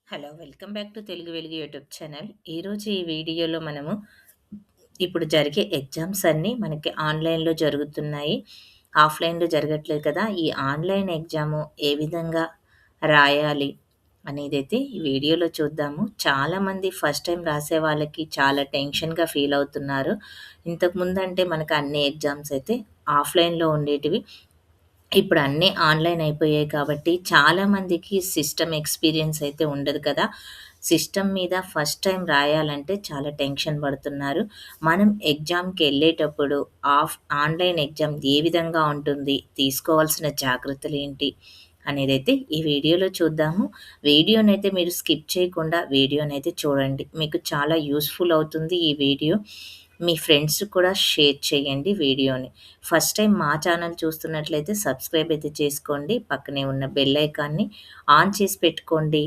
Hello! Welcome back to Telugu వెలుగు YouTube channel. ఈరోజు ఈ వీడియోలో మనము ఇప్పుడు జరిగే ఎగ్జామ్స్ అన్నీ మనకి ఆన్‌లైన్‌లో జరుగుతున్నాయి. ఆఫ్‌లైన్‌లో జరగట్లేదు కదా! ఈ ఆన్‌లైన్ ఎగ్జాము ఏ విధంగా రాయాలి అనేదైతే ఈ వీడియోలో చూద్దాము. చాలామంది ఫస్ట్ టైమ్ రాసే వాళ్ళకి చాలా టెన్షన్‌గా ఫీల్ అవుతున్నారు. ఇంతకుముందంటే మనకు అన్ని ఎగ్జామ్స్ అయితే ఆఫ్‌లైన్‌లో ఉండేటివి. ఇప్పుడు అన్నీ ఆన్‌లైన్ అయిపోయాయి కాబట్టి చాలామందికి సిస్టమ్ ఎక్స్‌పీరియన్స్ అయితే ఉండదు కదా! సిస్టమ్ మీద ఫస్ట్ టైమ్ రాయాలంటే చాలా టెన్షన్ పడుతున్నారు. మనం ఎగ్జామ్‌కెళ్ళేటప్పుడు ఆన్‌లైన్ ఎగ్జామ్ ఏ విధంగా ఉంటుంది? తీసుకోవాల్సిన జాగ్రత్తలేంటి? అనేదైతే ఈ వీడియోలో చూద్దాము. వీడియోనైతే మీరు స్కిప్ చేయకుండా వీడియోనైతే చూడండి. మీకు చాలా యూజ్‌ఫుల్ అవుతుంది ఈ వీడియో. మీ ఫ్రెండ్స్‌కి కూడా షేర్ చేయండి వీడియోని. ఫస్ట్ టైమ్ మా ఛానల్ చూస్తున్నట్లయితే సబ్స్క్రైబ్ అయితే చేసుకోండి. పక్కనే ఉన్న బెల్ ఐకాన్‌ని ఆన్ చేసి పెట్టుకోండి.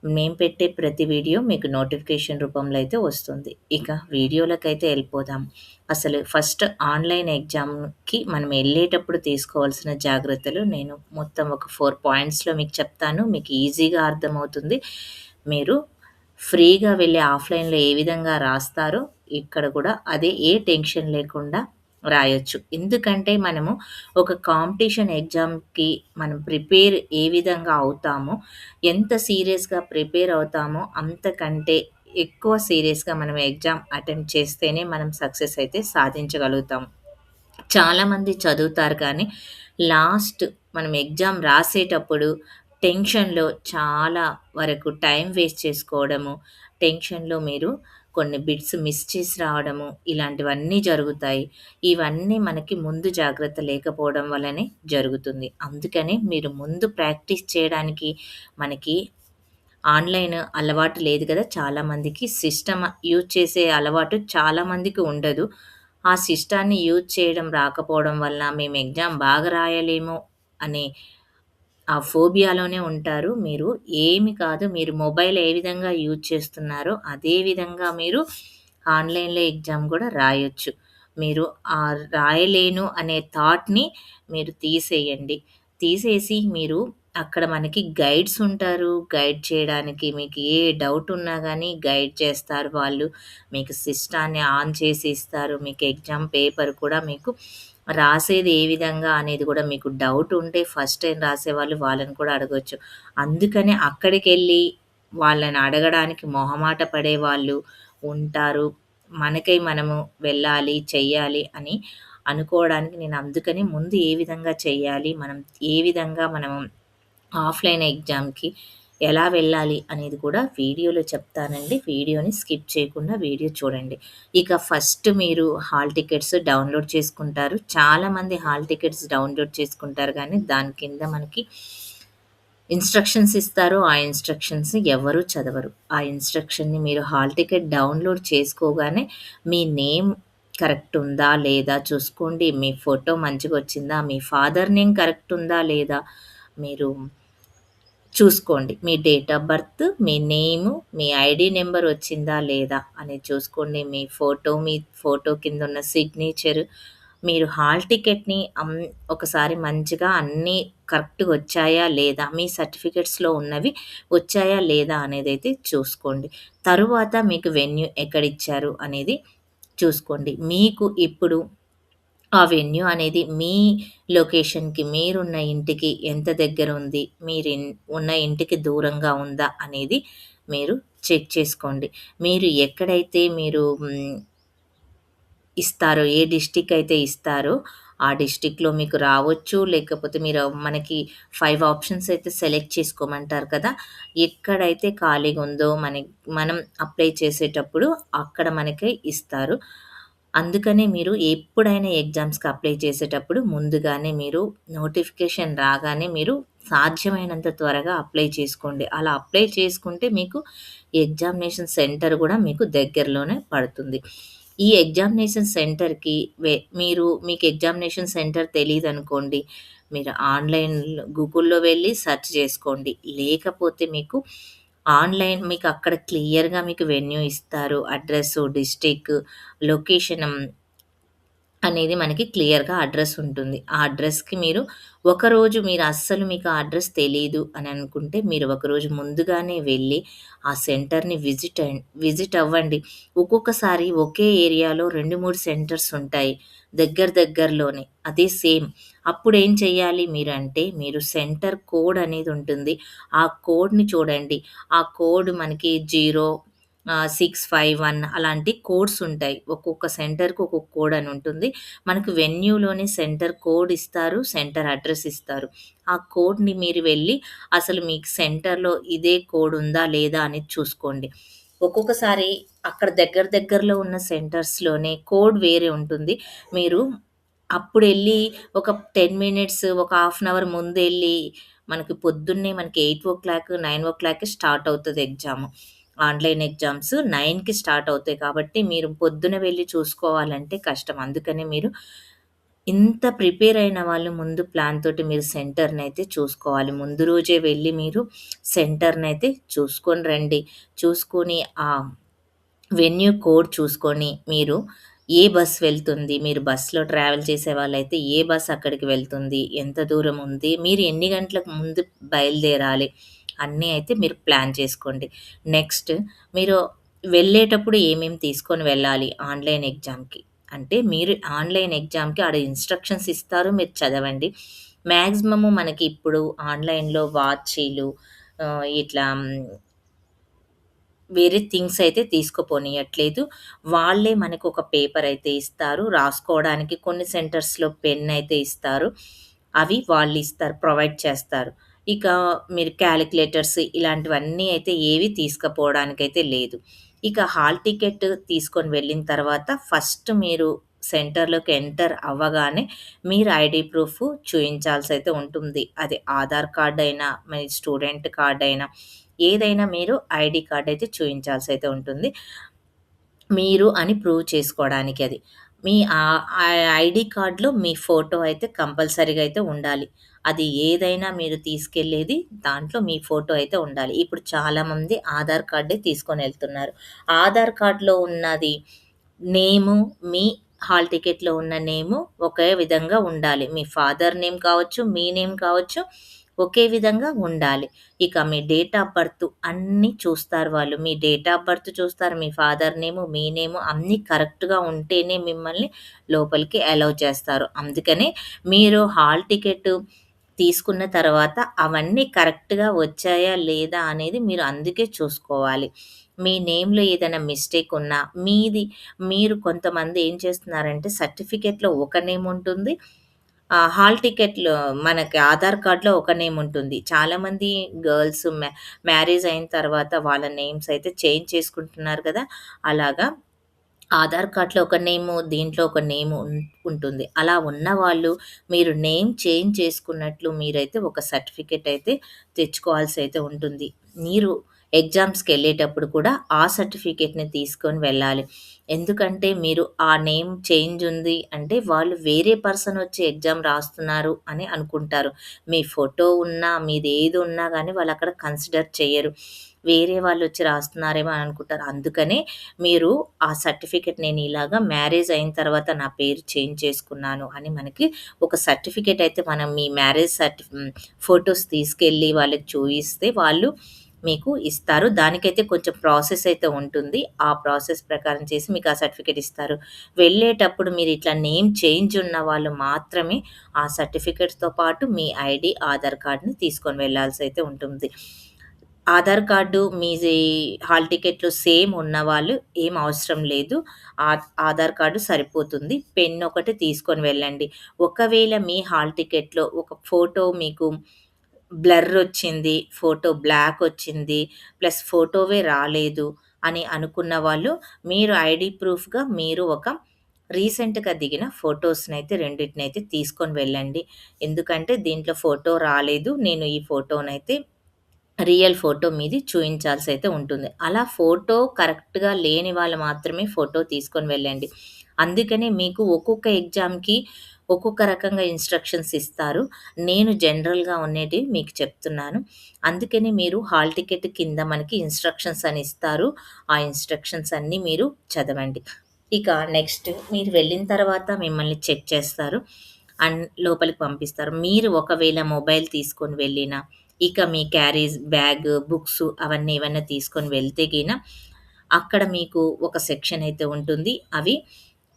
మేము పెట్టే ప్రతి వీడియో మీకు నోటిఫికేషన్ రూపంలో అయితే వస్తుంది. ఇక వీడియోలకైతే ఎళ్ళిపోదాం. అసలు ఫస్ట్ ఆన్‌లైన్ ఎగ్జామ్‌కి మనం ఎళ్ళేటప్పుడు తీసుకోవాల్సిన జాగ్రత్తలు నేను మొత్తం ఒక 4 పాయింట్స్‌లో మీకు చెప్తాను. మీకు ఈజీగా అర్థమవుతుంది. మీరు ఫ్రీగా వెళ్లి ఆఫ్‌లైన్‌లో ఏ విధంగా రాస్తారో ఇక్కడ కూడా అదే ఏ టెన్షన్ లేకుండా రాయొచ్చు. ఎందుకంటే మనము ఒక కాంపిటీషన్ ఎగ్జామ్‌కి మనం ప్రిపేర్ ఏ విధంగా అవుతామో, ఎంత సీరియస్‌గా ప్రిపేర్ అవుతామో అంతకంటే ఎక్కువ సీరియస్‌గా మనం ఎగ్జామ్ అటెంప్ట్ చేస్తేనే మనం సక్సెస్ అయితే సాధించగలుగుతాం. చాలామంది చదువుతారు కానీ, లాస్ట్ మనం ఎగ్జామ్ రాసేటప్పుడు టెన్షన్‌లో చాలా వరకు టైం వేస్ట్ చేసుకోవడము, టెన్షన్‌లో మీరు కొన్ని బిట్స్ మిస్ చేసి రావడము, ఇలాంటివన్నీ జరుగుతాయి. ఇవన్నీ మనకి ముందు జాగ్రత్త లేకపోవడం వల్లనే జరుగుతుంది. అందుకనే మీరు ముందు ప్రాక్టీస్ చేయడానికి మనకి ఆన్‌లైన్ అలవాటు లేదు కదా! చాలామందికి సిస్టమ్ యూజ్ చేసే అలవాటు చాలామందికి ఉండదు. ఆ సిస్టాన్ని యూజ్ చేయడం రాకపోవడం వల్ల మేము ఎగ్జామ్ బాగా రాయలేము అనే ఆ ఫోబియాలోనే ఉంటారు. మీరు ఏమి కాదు. మీరు మొబైల్ ఏ విధంగా యూజ్ చేస్తున్నారో, అదే విధంగా మీరు ఆన్‌లైన్‌లో ఎగ్జామ్ గూడా రాయొచ్చు. మీరు రాయలేను అనే థాట్‌ని మీరు తీసేయండి. తీసేసి మీరు అక్కడ మనకి గైడ్స్ ఉంటారు. గైడ్ చేయడానికి మీకు ఏ డౌట్ ఉన్నా గానీ గైడ్ చేస్తారు వాళ్ళు. మీకు సిస్టాన్ని ఆన్ చేసి ఇస్తారు. మీకు ఎగ్జామ్ పేపర్ కూడా మీకు రాసేది ఏ విధంగా అనేది గూడా మీకు డౌట్ ఉంటే ఫస్ట్ టైమ్ రాసేవాళ్ళు వాళ్ళని కూడా అడగొచ్చు. అందుకనే అక్కడికెళ్ళి వాళ్ళని అడగడానికి మొహమాట పడేవాళ్ళు ఉంటారు. మనకై మనము వెళ్ళాలి, చెయ్యాలి అని అనుకోవడానికి నేను అందుకని ముందు ఏ విధంగా చెయ్యాలి, మనం ఏ విధంగా మనం ఆఫ్‌లైన్ ఎగ్జామ్‌కి ఎలా వెళ్ళాలి అనేది కూడా వీడియోలో చెప్తానండి. వీడియోని స్కిప్ చేయకుండా వీడియో చూడండి. ఇక ఫస్ట్ మీరు హాల్ టికెట్స్ డౌన్‌లోడ్ చేసుకుంటారు. చాలామంది హాల్ టికెట్స్ డౌన్‌లోడ్ చేసుకుంటారు గానీ, దాని కింద మనకి ఇన్‌స్ట్రక్షన్స్ ఇస్తారు. ఆ ఇన్‌స్ట్రక్షన్స్ ఎవరు చదవరు. ఆ ఇన్‌స్ట్రక్షన్‌ని మీరు హాల్ టికెట్ డౌన్‌లోడ్ చేసుకోగానే మీ నేమ్ కరెక్ట్ ఉందా? లేదా? చూసుకోండి. మీ ఫోటో మంచిగొచ్చిందా? మీ ఫాదర్ నేమ్ కరెక్ట్ ఉందా? లేదా? మీరు చూసుకోండి. మీ డేట్ ఆఫ్ బర్త్, మీ నేము, మీ ఐడీ నంబర్ వచ్చిందా లేదా అనేది చూసుకోండి. మీ ఫోటో కిందున్న సిగ్నేచర్, మీరు హాల్ టికెట్‌ని ఒకసారి మంచిగా అన్నీ కరెక్ట్‌గా వచ్చాయా లేదా, మీ సర్టిఫికేట్స్‌లో ఉన్నవి వచ్చాయా లేదా అనేదైతే చూసుకోండి. తరువాత మీకు వెన్యూ ఎక్కడిచ్చారు అనేది చూసుకోండి. మీకు ఇప్పుడు ఆ వెన్యూ అనేది మీ లొకేషన్‌కి, మీరున్న ఇంటికి ఎంత దగ్గరుంది, ఉన్న ఇంటికి దూరంగా ఉందా అనేది మీరు చెక్ చేసుకోండి. మీరు ఎక్కడైతే ఇస్తారో, ఏ డిస్ట్రిక్ట్ అయితే ఇస్తారో, ఆ డిస్ట్రిక్ట్‌లో మీకు రావచ్చు. లేకపోతే మనకి 5 ఆప్షన్స్ అయితే సెలెక్ట్ చేసుకోమంటారు కదా! ఎక్కడైతే ఖాళీగుందో మనం అప్లై చేసేటప్పుడు అక్కడ మనకి ఇస్తారు. అందుకనే మీరు ఎప్పుడైనా ఎగ్జామ్స్‌కి అప్లై చేసేటప్పుడు ముందుగానే మీరు నోటిఫికేషన్ రాగానే మీరు సాధ్యమైనంత త్వరగా అప్లై చేసుకోండి. అలా అప్లై చేసుకుంటే మీకు ఎగ్జామినేషన్ సెంటర్ గూడా మీకు దగ్గరలోనే పడుతుంది. ఈ ఎగ్జామినేషన్ సెంటర్‌కి మీకు ఎగ్జామినేషన్ సెంటర్ తెలీదనుకోండి, మీరు ఆన్‌లైన్‌లో గూగుల్‌లో వెళ్లి సెర్చ్ చేసుకోండి. లేకపోతే మీకు అక్కడ క్లియర్‌గా మీకు వెన్యూ ఇస్తారు. అడ్రెస్సు, డిస్ట్రిక్ట్, లొకేషన్ అనేది మనకి క్లియర్‌గా అడ్రెస్ ఉంటుంది. ఆ అడ్రెస్‌కి మీరు ఒకరోజు మీరు అస్సలు మీకు ఆ అడ్రెస్ తెలీదు అని అనుకుంటే, మీరు ఒకరోజు ముందుగానే వెళ్ళి ఆ సెంటర్‌ని విజిట్ అవ్వండి. ఒక్కొక్కసారి ఒకే ఏరియాలో 2, 3 సెంటర్స్ ఉంటాయి. దగ్గరలోనే. అదే సేమ్. అప్పుడేం చేయాలి మీరంటే, మీరు సెంటర్ కోడ్ అనేది ఉంటుంది. ఆ కోడ్‌ని చూడండి. ఆ కోడ్ మనకి 651 అలాంటి కోడ్స్ ఉంటాయి. ఒక్కొక్క సెంటర్‌కి ఒక్కొక్క కోడ్ అని ఉంటుంది. మనకు వెన్యూలోనే సెంటర్ కోడ్ ఇస్తారు. సెంటర్ అడ్రెస్ ఇస్తారు. ఆ కోడ్‌ని మీరు వెళ్లి అసలు మీకు సెంటర్‌లో ఇదే కోడ్ ఉందా? లేదా? అనేది చూసుకోండి. ఒక్కొక్కసారి అక్కడ దగ్గరలో ఉన్న సెంటర్స్‌లోనే కోడ్ వేరే ఉంటుంది. మీరు అప్పుడెళ్ళి ఒక 10 మినిట్స్, ఒక హాఫ్ అన్ అవర్ ముందెళ్ళి మనకి పొద్దున్నే మనకి 8:00, 9:00కి స్టార్ట్ అవుతది ఎగ్జాము. ఆన్‌లైన్ ఎగ్జామ్స్ 9కి స్టార్ట్ అవుతాయి కాబట్టి, మీరు పొద్దున వెళ్లి చూసుకోవాలంటే కష్టం. అందుకనే మీరు ఇంత ప్రిపేర్ అయిన వాళ్ళు ముందు ప్లాన్ తోటి మీరు సెంటర్‌నయితే చూసుకోవాలి. ముందు రోజే వెళ్లి మీరు సెంటర్‌నయితే చూసుకొని రండి. చూసుకొని వెన్యూ కోడ్ చూసుకొని మీరు ఏ బస్ వెళ్తుంది, మీరు బస్‌లో ట్రావెల్ చేసేవాళ్ళైతే ఏ బస్ అక్కడికి వెళ్తుంది, ఎంత దూరం ఉంది, మీరు ఎన్ని గంటలకు ముందు బయలుదేరాలి, అన్నీ అయితే మీరు ప్లాన్ చేసుకోండి. నెక్స్ట్ మీరు వెళ్ళేటప్పుడు ఏమేమి తీసుకొని వెళ్ళాలి ఆన్‌లైన్ ఎగ్జామ్‌కి అంటే, మీరు ఆన్‌లైన్ ఎగ్జామ్‌కి ఆడ ఇన్‌స్ట్రక్షన్స్ ఇస్తారు. మీరు చదవండి. మాక్సిమము మనకి ఇప్పుడు ఆన్‌లైన్‌లో వాచీలు ఇట్లా వేరే థింగ్స్ అయితే తీసుకుపోనీయట్లేదు. వాళ్ళే మనకొక పేపర్ అయితే ఇస్తారు. రాసుకోవడానికి కొన్ని సెంటర్స్‌లో పెన్ అయితే ఇస్తారు. అవి వాళ్ళిస్తారు. ప్రొవైడ్ చేస్తారు. ఇక మీరు కాలిక్యులేటర్స్ ఇలాంటివన్నీ అయితే ఏవి తీసుకపోవడానికైతే లేదు. ఇక హాల్ టికెట్ తీసుకొని వెళ్ళిన తర్వాత ఫస్ట్ మీరు సెంటర్‌లోకి ఎంటర్ అవ్వగానే మీరు ఐడీ ప్రూఫ్ చూయించాల్సయితే ఉంటుంది. అది ఆధార్ కార్డ్ అయినా, మీ స్టూడెంట్ కార్డ్ అయినా ఏదైనా మీరు ఐడీ కార్డ్ అయితే చూయించాల్సయితే ఉంటుంది. మీరు అని ప్రూవ్ చేసుకోవడానికి అది. మీ ఆ ఐడీ కార్డ్‌లో మీ ఫోటో అయితే కంపల్సరీగా అయితే ఉండాలి. అది ఏదైనా మీరు తీసుకెళ్ళేది దాంట్లో మీ ఫోటో అయితే ఉండాలి. ఇప్పుడు చాలామంది ఆధార్ కార్డే తీసుకొనెళ్తున్నారు. ఆధార్ కార్డ్‌లో ఉన్నది నేము, మీ హాల్ టికెట్‌లో ఉన్న నేము ఒకే విధంగా ఉండాలి. మీ ఫాదర్ నేమ్ కావచ్చు, మీ నేమ్ కావచ్చు, ఒకే విధంగా ఉండాలి. ఇక మీ డేట్ ఆఫ్ బర్త్ అన్నీ చూస్తారు వాళ్ళు. మీ డేట్ ఆఫ్ బర్త్ చూస్తారు. మీ ఫాదర్ నేము, మీ నేము అన్నీ కరెక్ట్‌గా ఉంటేనే మిమ్మల్ని లోపలికి అలౌ చేస్తారు. అందుకనే మీరు హాల్ టికెట్ తీసుకున్న తర్వాత అవన్నీ కరెక్ట్‌గా వచ్చాయా? లేదా? అనేది మీరు అందుకే చూసుకోవాలి. మీ నేమ్‌లో ఏదైనా మిస్టేక్ ఉన్నా మీరు కొంతమంది ఏం చేస్తున్నారంటే సర్టిఫికేట్‌లో ఒక నేమ్ ఉంటుంది. హాల్ టికెట్‌లో మనకి ఆధార్ కార్డ్‌లో ఒక నేమ్ ఉంటుంది. చాలామంది గర్ల్స్ మ్యారేజ్ అయిన తర్వాత వాళ్ళ నేమ్స్ అయితే చేంజ్ చేసుకుంటున్నారు కదా! అలాగా ఆధార్ కార్డ్‌లో ఒక నేము, దీంట్లో ఒక నేము ఉంటుంది. అలా ఉన్నవాళ్ళు మీరు నేమ్ చేంజ్ చేసుకున్నట్లు మీరైతే ఒక సర్టిఫికేట్ అయితే తెచ్చుకోవాల్సయితే ఉంటుంది. మీరు ఎగ్జామ్స్‌కెళ్ళేటప్పుడు కూడా ఆ సర్టిఫికేట్‌ని తీసుకొని వెళ్ళాలి. ఎందుకంటే మీరు ఆ నేమ్ చేంజ్ ఉంది అంటే వాళ్ళు వేరే పర్సన్ వచ్చి ఎగ్జామ్ రాస్తున్నారు అని అనుకుంటారు. మీ ఫోటో ఉన్నా, మీదేది ఉన్నా గానీ వాళ్ళక్కడ కన్సిడర్ చెయ్యరు. వేరే వాళ్ళొచ్చి రాస్తున్నారేమో అని అనుకుంటారు. అందుకనే మీరు ఆ సర్టిఫికేట్ నేను ఇలాగా మ్యారేజ్ అయిన తర్వాత నా పేరు చేంజ్ చేసుకున్నాను అని మనకి ఒక సర్టిఫికేట్ అయితే మనం మీ ఫోటోస్ తీసుకెళ్ళి వాళ్ళకి చూయిస్తే వాళ్ళు మీకు ఇస్తారు. దానికైతే కొంచెం ప్రాసెస్ అయితే ఉంటుంది. ఆ ప్రాసెస్ ప్రకారం చేసి మీకు ఆ సర్టిఫికేట్ ఇస్తారు. వెళ్ళేటప్పుడు మీరు ఇట్లా నేమ్ చేంజ్ ఉన్న వాళ్ళు మాత్రమే ఆ సర్టిఫికేట్స్‌తో పాటు మీ ఐడీ, ఆధార్ కార్డ్‌ని తీసుకొని వెళ్ళాల్సయితే ఉంటుంది. ఆధార్ కార్డు మీది హాల్ టికెట్‌లు సేమ్ ఉన్నవాళ్ళు ఏం అవసరం లేదు. ఆధార్ కార్డు సరిపోతుంది. పెన్ ఒకటి తీసుకొని వెళ్ళండి. ఒకవేళ మీ హాల్ టికెట్‌లో ఒక ఫోటో మీకు బ్లర్ వచ్చింది, ఫోటో బ్లాక్ వచ్చింది, ప్లస్ ఫోటోవే రాలేదు అని అనుకున్న వాళ్ళు, మీరు ఐడీ ప్రూఫ్‌గా మీరు ఒక రీసెంట్‌గా దిగిన ఫోటోస్‌నైతే రెండిటినైతే తీసుకొని వెళ్ళండి. ఎందుకంటే దీంట్లో ఫోటో రాలేదు. నేను ఈ ఫోటోనైతే రియల్ ఫోటో మీది చూయించాల్సయితే ఉంటుంది. అలా ఫోటో కరెక్ట్‌గా లేని వాళ్ళు మాత్రమే ఫోటో తీసుకొని వెళ్ళండి. అందుకనే మీకు ఒక్కొక్క ఎగ్జామ్‌కి ఒక్కొక్క రకంగా ఇన్‌స్ట్రక్షన్స్ ఇస్తారు. నేను జనరల్‌గా ఉండేటివి మీకు చెప్తున్నాను. అందుకని మీరు హాల్ టికెట్ కింద మనకి ఇన్‌స్ట్రక్షన్స్ అని ఇస్తారు. ఆ ఇన్‌స్ట్రక్షన్స్ అన్నీ మీరు చదవండి. ఇక నెక్స్ట్ మీరు వెళ్ళిన తర్వాత మిమ్మల్ని చెక్ చేస్తారు. లోపలికి పంపిస్తారు. మీరు ఒకవేళ మొబైల్ తీసుకొని వెళ్ళినా, ఇక మీ క్యారేజ్ బ్యాగ్, బుక్స్ అవన్నీ ఏవన్నా తీసుకొని వెళ్తే గిన, అక్కడ మీకు ఒక సెక్షన్ అయితే ఉంటుంది. అవి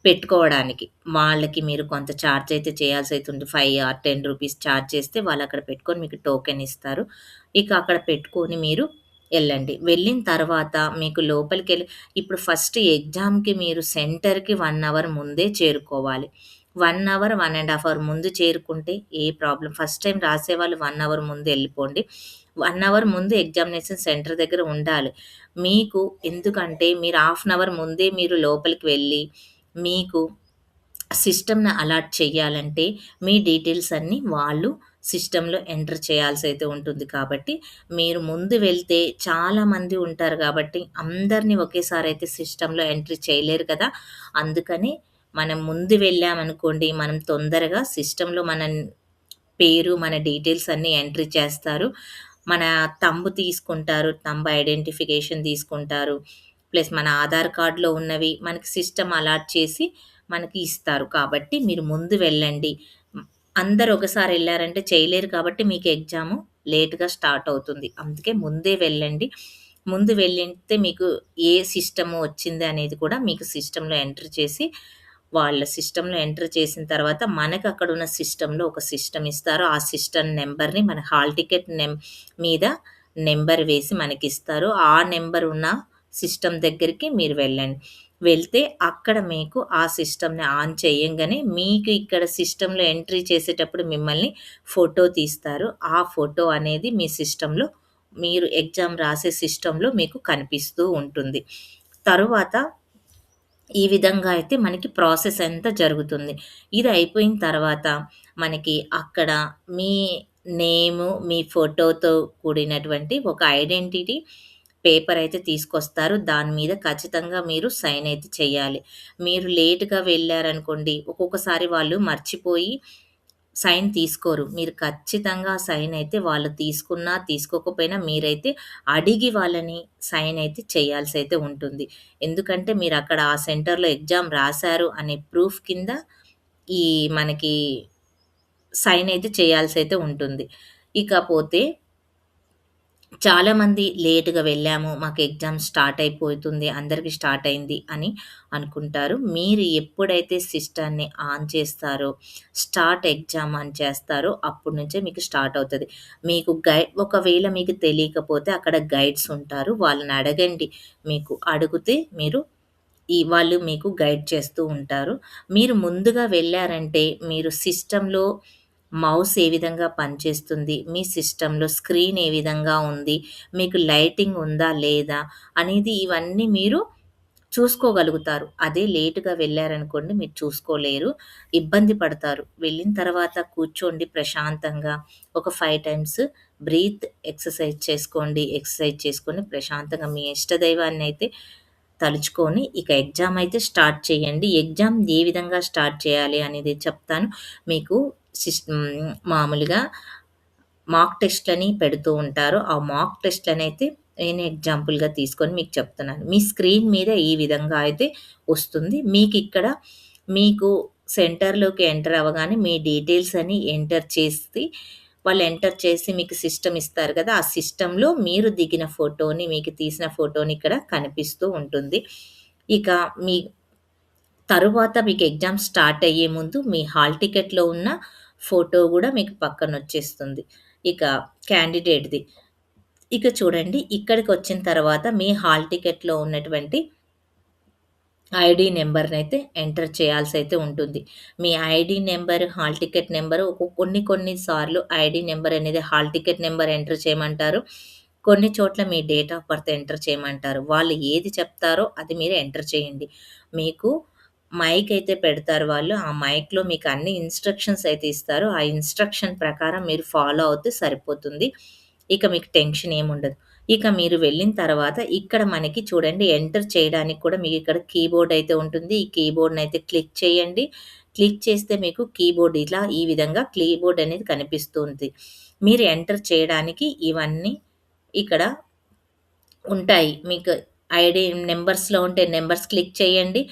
పెట్టుకోవడానికి. వాళ్ళకి మీరు కొంత చార్జ్ అయితే చేయాల్సయితుంది. 5 ఆర్ 10 రూపీస్ చార్జ్ చేస్తే వాళ్ళక్కడ పెట్టుకొని మీకు టోకెన్ ఇస్తారు. ఇక అక్కడ పెట్టుకొని మీరు ఎళ్ళండి. వెళ్ళిన తర్వాత మీకు లోపలికెళ్ళి ఇప్పుడు ఫస్ట్ ఎగ్జామ్‌కి మీరు సెంటర్‌కి 1 అవర్ ముందే చేరుకోవాలి. 1 అవర్, 1 ½ అవర్ ముందు చేరుకుంటే ఏ ప్రాబ్లమ్ ఫస్ట్ టైమ్ రాసేవాళ్ళు 1 అవర్ ముందు ఎళ్ళిపోండి. 1 అవర్ ముందు ఎగ్జామినేషన్ సెంటర్ దగ్గర ఉండాలి. మీకు ఎందుకంటే మీరు హాఫ్ అన్ అవర్ ముందే మీరు లోపలికి వెళ్ళి, మీకు సిస్టమ్‌ని అలాట్ చేయాలంటే, మీ డీటెయిల్స్ అన్నీ వాళ్ళు సిస్టమ్‌లో ఎంటర్ చేయాల్సయితే ఉంటుంది కాబట్టి, మీరు ముందు వెళ్తే చాలామంది ఉంటారు గాబట్టి, అందరిని ఒకేసారయితే సిస్టమ్‌లో ఎంట్రీ చేయలేరు కదా! అందుకని మనం ముందు వెళ్ళామనుకోండి, మనం తొందరగా సిస్టమ్‌లో పేరు, మన డీటెయిల్స్ అన్నీ ఎంట్రీ చేస్తారు. మన తంబు తీసుకుంటారు. తంబ్ ఐడెంటిఫికేషన్ తీసుకుంటారు. ప్లస్ మన ఆధార్ కార్డ్‌లో ఉన్నవి మనకి సిస్టమ్ అలాట్ చేసి మనకి ఇస్తారు. కాబట్టి మీరు ముందు వెళ్ళండి. హ్మ్. అందరూ ఒకసారి ఎళ్లారంటే చేయలేరు కాబట్టి మీకు ఎగ్జాము లేట్‌గా స్టార్ట్ అవుతుంది. అందుకే ముందే వెళ్ళండి. ముందు వెళ్ళితే మీకు ఏ సిస్టమ్ వచ్చింది అనేది కూడా మీకు సిస్టమ్‌లో ఎంటర్ చేసి వాళ్ళ సిస్టమ్‌లో ఎంటర్ చేసిన తర్వాత మనకక్కడున్న సిస్టమ్‌లో ఒక సిస్టమ్ ఇస్తారు. ఆ సిస్టమ్ నంబర్‌ని మన హాల్ టికెట్ మీద నంబర్ వేసి మనకిస్తారు. ఆ నంబర్ ఉన్న సిస్టమ్ దగ్గరికి మీరు వెళ్ళండి. వెళ్తే అక్కడ మీకు ఆ సిస్టమ్‌ని ఆన్ చేయంగానే మీకు ఇక్కడ సిస్టమ్‌లో ఎంట్రీ చేసేటప్పుడు మిమ్మల్ని ఫోటో తీస్తారు. ఆ ఫోటో అనేది మీ సిస్టమ్‌లో మీరు ఎగ్జామ్ రాసే సిస్టమ్‌లో మీకు కనిపిస్తూ ఉంటుంది. తరువాత ఈ విధంగా అయితే మనకి ప్రాసెస్ అంతా జరుగుతుంది. ఇది అయిపోయిన తర్వాత మనకి అక్కడ మీ నేము, మీ ఫోటోతో కూడినటువంటి ఒక ఐడెంటిటీ పేపర్ అయితే తీసుకొస్తారు. దాని మీద ఖచ్చితంగా మీరు సైన్ అయితే చేయాలి. మీరు లేట్‌గా వెళ్లారనుకోండి, ఒక్కొక్కసారి వాళ్ళు మర్చిపోయి సైన్ తీసుకోరు. మీరు ఖచ్చితంగా సైన్ అయితే వాళ్ళు తీసుకున్నా, తీసుకోకపోయినా మీరైతే అడిగి వాళ్ళని సైన్ అయితే చేయాల్సయితే ఉంటుంది. ఎందుకంటే మీరక్కడ ఆ సెంటర్‌లో ఎగ్జామ్ రాసారు అనే ప్రూఫ్ కింద ఈ మనకి సైన్ అయితే చేయాల్సయితే ఉంటుంది. ఇకపోతే చాలామంది లేట్‌గా వెళ్ళాము. మాకు ఎగ్జామ్ స్టార్ట్ అయిపోతుంది. అందరికి స్టార్ట్ అయింది అని అనుకుంటారు. మీరు ఎప్పుడైతే సిస్టమ్‌ని ఆన్ చేస్తారో, స్టార్ట్ ఎగ్జామ్ అని చేస్తారో అప్పటి నుంచే మీకు స్టార్ట్ అవుతది. మీకు ఒకవేళ మీకు తెలియకపోతే అక్కడ గైడ్స్ ఉంటారు. వాళ్ళని అడగండి. మీకు అడిగితే వాళ్ళు మీకు గైడ్ చేస్తూ ఉంటారు. మీరు ముందుగా వెళ్లారంటే మీరు సిస్టమ్‌లో మౌస్ ఏ విధంగా పనిచేస్తుంది, మీ సిస్టమ్‌లో స్క్రీన్ ఏ విధంగా ఉంది, మీకు లైటింగ్ ఉందా లేదా అనేది ఇవన్నీ మీరు చూసుకోగలుగుతారు. అదే లేట్‌గా వెళ్లారనుకోండి మీరు చూసుకోలేరు. ఇబ్బంది పడతారు. వెళ్ళిన తర్వాత కూర్చోండి ప్రశాంతంగా. ఒక 5 టైమ్స్ బ్రీత్ ఎక్సర్‌సైజ్ చేసుకోండి. ఎక్సర్‌సైజ్ చేసుకొని ప్రశాంతంగా మీ ఇష్ట దైవాన్నయితే తలుచుకొని ఇక ఎగ్జామ్ అయితే స్టార్ట్ చేయండి. ఎగ్జామ్ ఏ విధంగా స్టార్ట్ చేయాలి అనేది చెప్తాను. మీకు మామూలుగా మాక్ టెస్ట్‌లని పెడుతూ ఉంటారు. ఆ మాక్ టెస్ట్‌లనైతే నేను ఎగ్జాంపుల్‌గా తీసుకొని మీకు చెప్తున్నాను. మీ స్క్రీన్ మీద ఈ విధంగా అయితే వస్తుంది. మీకు సెంటర్‌లోకి ఎంటర్ అవ్వగానే మీ డీటెయిల్స్ అన్నీ ఎంటర్ చేసి వాళ్ళు ఎంటర్ చేసి మీకు సిస్టమ్ ఇస్తారు కదా! ఆ సిస్టమ్‌లో మీరు దిగిన ఫోటోని, మీకు తీసిన ఫోటోని ఇక్కడ కనిపిస్తూ ఉంటుంది. ఇక మీ తరువాత మీకు ఎగ్జామ్ స్టార్ట్ అయ్యే ముందు మీ హాల్ టికెట్‌లో ఉన్న ఫోటో గూడా మీకు పక్కనొచ్చేస్తుంది. ఇక క్యాండిడేట్‌ది. ఇక చూడండి ఇక్కడికొచ్చిన తర్వాత మీ హాల్ టికెట్‌లో ఉన్నటువంటి ఐడీ నంబర్‌నైతే ఎంటర్ చేయాల్సయితే ఉంటుంది. మీ ID number, hall ticket number కొన్ని సార్లు ఐడీ నంబర్ అనేది హాల్ టికెట్ నంబర్ ఎంటర్ చేయమంటారు. కొన్ని చోట్ల మీ డేట్ ఆఫ్ బర్త్ ఎంటర్ చేయమంటారు. వాళ్ళు ఏది చెప్తారో అది మీరు ఎంటర్ చేయండి. మీకు మైక్ అయితే పెడతారు వాళ్ళు. ఆ మైక్‌లో మీకు అన్ని ఇన్‌స్ట్రక్షన్స్ అయితే ఇస్తారు. ఆ ఇన్‌స్ట్రక్షన్ ప్రకారం మీరు ఫాలో అవుతే సరిపోతుంది. ఇక మీకు టెన్షన్ ఏముండదు. ఇక మీరు వెళ్ళిన తర్వాత ఇక్కడ మనకి చూడండి ఎంటర్ చేయడానికి కూడా మీకిక్కడ కీబోర్డ్ అయితే ఉంటుంది. ఈ కీబోర్డ్‌నయితే క్లిక్ చేయండి. క్లిక్ చేస్తే మీకు కీబోర్డ్ ఇలా ఈ విధంగా కీబోర్డ్ అనేది కనిపిస్తుంది. మీరు ఎంటర్ చేయడానికి ఇవన్నీ ఇక్కడ ఉంటాయి. మీకు ఐడీ నంబర్స్‌లో ఉంటే నంబర్స్ క్లిక్ చేయండి.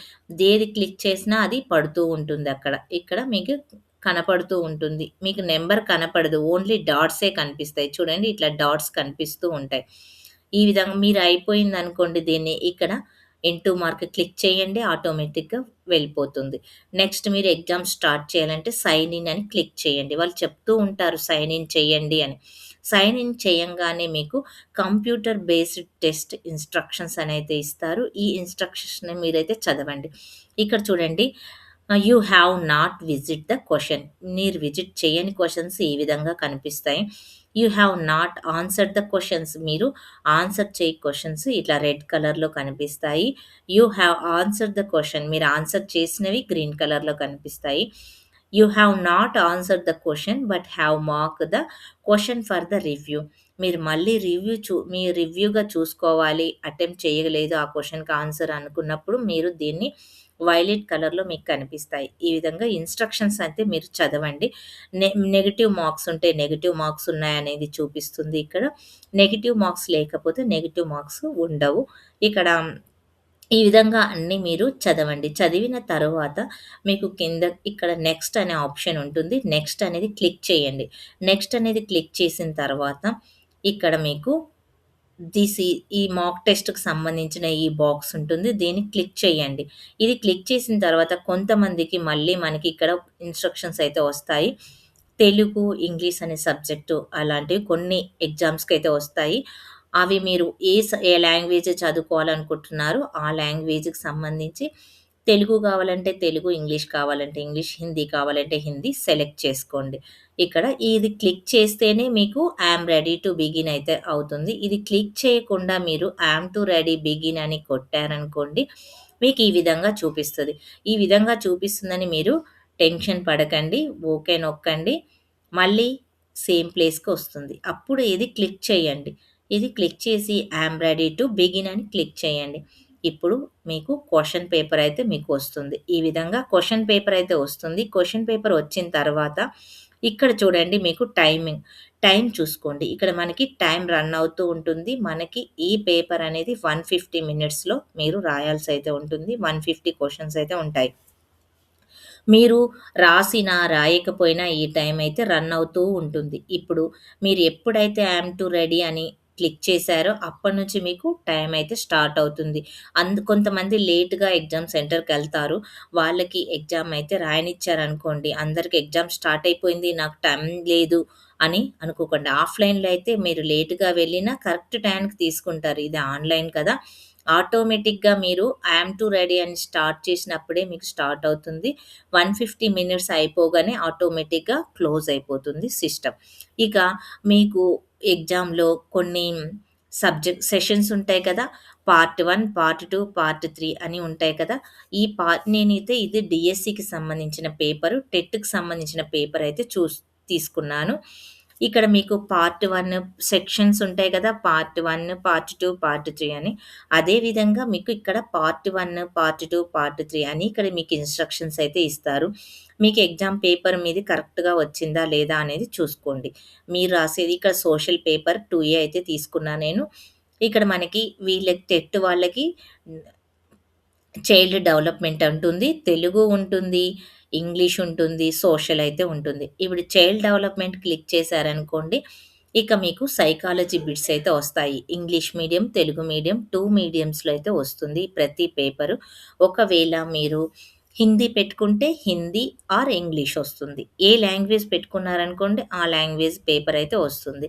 ఏది క్లిక్ చేసినా అది పడుతూ ఉంటుందక్కడ. ఇక్కడ మీకు కనపడుతూ ఉంటుంది. మీకు నంబర్ కనపడదు. ఓన్లీ డాట్సే కనిపిస్తాయి. చూడండి ఇట్లా డాట్స్ కనిపిస్తూ ఉంటాయి. ఈ విధంగా మీరు అయిపోయిందనుకోండి దీన్ని ఇక్కడ ఇంటూ మార్క్ క్లిక్ చేయండి. ఆటోమేటిక్‌గా వెళ్ళిపోతుంది. నెక్స్ట్ మీరు ఎగ్జామ్ స్టార్ట్ చేయాలంటే సైన్ ఇన్ అని క్లిక్ చేయండి. వాళ్ళు చెప్తూ ఉంటారు సైన్ ఇన్ చేయండి అని. సైన్ ఇన్ చేయంగానే మీకు కంప్యూటర్ బేస్డ్ టెస్ట్ ఇన్‌స్ట్రక్షన్స్ అనైతే ఇస్తారు. ఈ ఇన్‌స్ట్రక్షన్స్‌ని మీరైతే చదవండి. ఇక్కడ చూడండి you have not visit the question. మీరు విజిట్ చేయని క్వెషన్స్ ఈ విధంగా కనిపిస్తాయి. You have not answered the questions. మీరు ఆన్సర్ చేయని క్వెషన్స్ ఇట్లా రెడ్ కలర్‌లో కనిపిస్తాయి. You have answered the question. మీరు ఆన్సర్ చేసినవి గ్రీన్ కలర్‌లో కనిపిస్తాయి. You have not answered the question but have marked the question for the review. మీరు మళ్ళీ మీ రివ్యూగా చూసుకోవాలి. అటెంప్ట్ చేయలేదు ఆ క్వెషన్‌కి ఆన్సర్ అనుకున్నప్పుడు మీరు దీన్ని వైలెట్ కలర్‌లో మీకు కనిపిస్తాయి. ఈ విధంగా ఇన్‌స్ట్రక్షన్స్ అయితే మీరు చదవండి. నెగెటివ్ మార్క్స్ ఉంటే నెగెటివ్ మార్క్స్ ఉన్నాయనేది చూపిస్తుంది ఇక్కడ. నెగెటివ్ మార్క్స్ లేకపోతే నెగెటివ్ మార్క్స్ ఉండవు. ఇక్కడ ఈ విధంగా అన్నీ మీరు చదవండి. చదివిన తరువాత మీకు కింద ఇక్కడ నెక్స్ట్ అనే ఆప్షన్ ఉంటుంది. నెక్స్ట్ అనేది క్లిక్ చేయండి. నెక్స్ట్ అనేది క్లిక్ చేసిన తర్వాత ఇక్కడ మీకు ఈ మాక్ టెస్ట్‌కి సంబంధించిన ఈ బాక్స్ ఉంటుంది. దీన్ని క్లిక్ చేయండి. ఇది క్లిక్ చేసిన తర్వాత కొంతమందికి మళ్ళీ మనకి ఇక్కడ ఇన్‌స్ట్రక్షన్స్ అయితే వస్తాయి. తెలుగు, ఇంగ్లీష్ అనే సబ్జెక్టు అలాంటివి కొన్ని ఎగ్జామ్స్‌కైతే వస్తాయి. అవి మీరు ఏ లాంగ్వేజ్ చదువుకోవాలనుకుంటున్నారో ఆ లాంగ్వేజ్‌కి సంబంధించి తెలుగు కావాలంటే తెలుగు, ఇంగ్లీష్ కావాలంటే ఇంగ్లీష్, హిందీ కావాలంటే హిందీ సెలెక్ట్ చేసుకోండి. ఇక్కడ ఇది క్లిక్ చేస్తేనే మీకు ఐయామ్ రెడీ టు బిగిన్ అయితే అవుతుంది. ఇది క్లిక్ చేయకుండా మీరు ఐయామ్ టు రెడీ బిగిన్ అని కొట్టారనుకోండి, మీకు ఈ విధంగా చూపిస్తది. ఈ విధంగా చూపిస్తుందని మీరు టెన్షన్ పడకండి. ఓకే నొక్కండి. మళ్ళీ సేమ్ ప్లేస్‌కొస్తుంది. అప్పుడు ఇది క్లిక్ చేయండి. ఇది క్లిక్ చేసి ఐయామ్ రెడీ టు బిగిన్ అని క్లిక్ చేయండి. ఇప్పుడు మీకు క్వెషన్ పేపర్ అయితే మీకు వస్తుంది. ఈ విధంగా క్వెషన్ పేపర్ అయితే వస్తుంది. క్వెషన్ పేపర్ వచ్చిన తర్వాత ఇక్కడ చూడండి మీకు టైం చూసుకోండి. ఇక్కడ మనకి టైం రన్ అవుతూ ఉంటుంది. మనకి ఈ పేపర్ అనేది 150 మినిట్స్‌లో మీరు రాయాల్సయితే ఉంటుంది. 150 క్వెషన్స్ అయితే ఉంటాయి. మీరు రాసినా, రాయకపోయినా ఈ టైం అయితే రన్ అవుతూ ఉంటుంది. ఇప్పుడు మీరు ఎప్పుడైతే ఐయామ్ టు రెడీ అని క్లిక్ చేశారో అప్పటినుంచి మీకు టైం అయితే స్టార్ట్ అవుతుంది. కొంతమంది లేట్‌గా ఎగ్జామ్ సెంటర్‌కెళ్తారు. వాళ్ళకి ఎగ్జామ్ అయితే రాయనిచ్చారనుకోండి, అందరికి ఎగ్జామ్ స్టార్ట్ అయిపోయింది. నాకు టైం లేదు అని అనుకోకండి. ఆఫ్‌లైన్‌లో అయితే మీరు లేట్‌గా వెళ్ళినా కరెక్ట్ టైంకి తీసుకుంటారు. ఇది ఆన్‌లైన్ కదా! ఆటోమేటిక్‌గా మీరు ఐయామ్ టు రెడీ అని స్టార్ట్ చేసినప్పుడే మీకు స్టార్ట్ అవుతుంది. 150 మినిట్స్ అయిపోగానే ఆటోమేటిక్‌గా క్లోజ్ అయిపోతుంది సిస్టమ్. ఇక మీకు ఎగ్జామ్‌లో కొన్ని సెషన్స్ ఉంటాయి కదా! పార్ట్ 1, పార్ట్ 2, పార్ట్ 3 అని ఉంటాయి కదా! నేనైతే ఇది డీఎస్సీకి సంబంధించిన పేపరు, టెట్‌కి సంబంధించిన పేపర్ అయితే తీసుకున్నాను. ఇక్కడ మీకు పార్ట్ 1 సెక్షన్స్ ఉంటాయి కదా! పార్ట్ 1, పార్ట్ 2, పార్ట్ 3 అని. అదే విధంగా మీకు ఇక్కడ పార్ట్ 1, పార్ట్ 2, పార్ట్ 3 అని ఇక్కడ మీకు ఇన్‌స్ట్రక్షన్స్ అయితే ఇస్తారు. మీకు ఎగ్జామ్ పేపర్ మీది కరెక్ట్‌గా వచ్చిందా లేదా అనేది చూసుకోండి. మీరు రాసేది ఇక్కడ సోషల్ పేపర్ 2ఏ అయితే తీసుకున్నా నేను. ఇక్కడ మనకి వీళ్ళకి టెట్ వాళ్ళకి చైల్డ్ డెవలప్‌మెంట్ ఉంటుంది. తెలుగు ఉంటుంది. ఇంగ్లీష్ ఉంటుంది. సోషల్ అయితే ఉంటుంది. ఇప్పుడు చైల్డ్ డెవలప్‌మెంట్ క్లిక్ చేశారనుకోండి, ఇక మీకు సైకాలజీ బిట్స్ అయితే వస్తాయి. ఇంగ్లీష్ మీడియం, తెలుగు మీడియం 2 మీడియమ్స్‌లో అయితే వస్తుంది ప్రతి పేపరు. ఒకవేళ మీరు హిందీ పెట్టుకుంటే హిందీ ఆర్ ఇంగ్లీష్ వస్తుంది. ఏ లాంగ్వేజ్ పెట్టుకున్నారనుకోండి, ఆ లాంగ్వేజ్ పేపర్ అయితే వస్తుంది.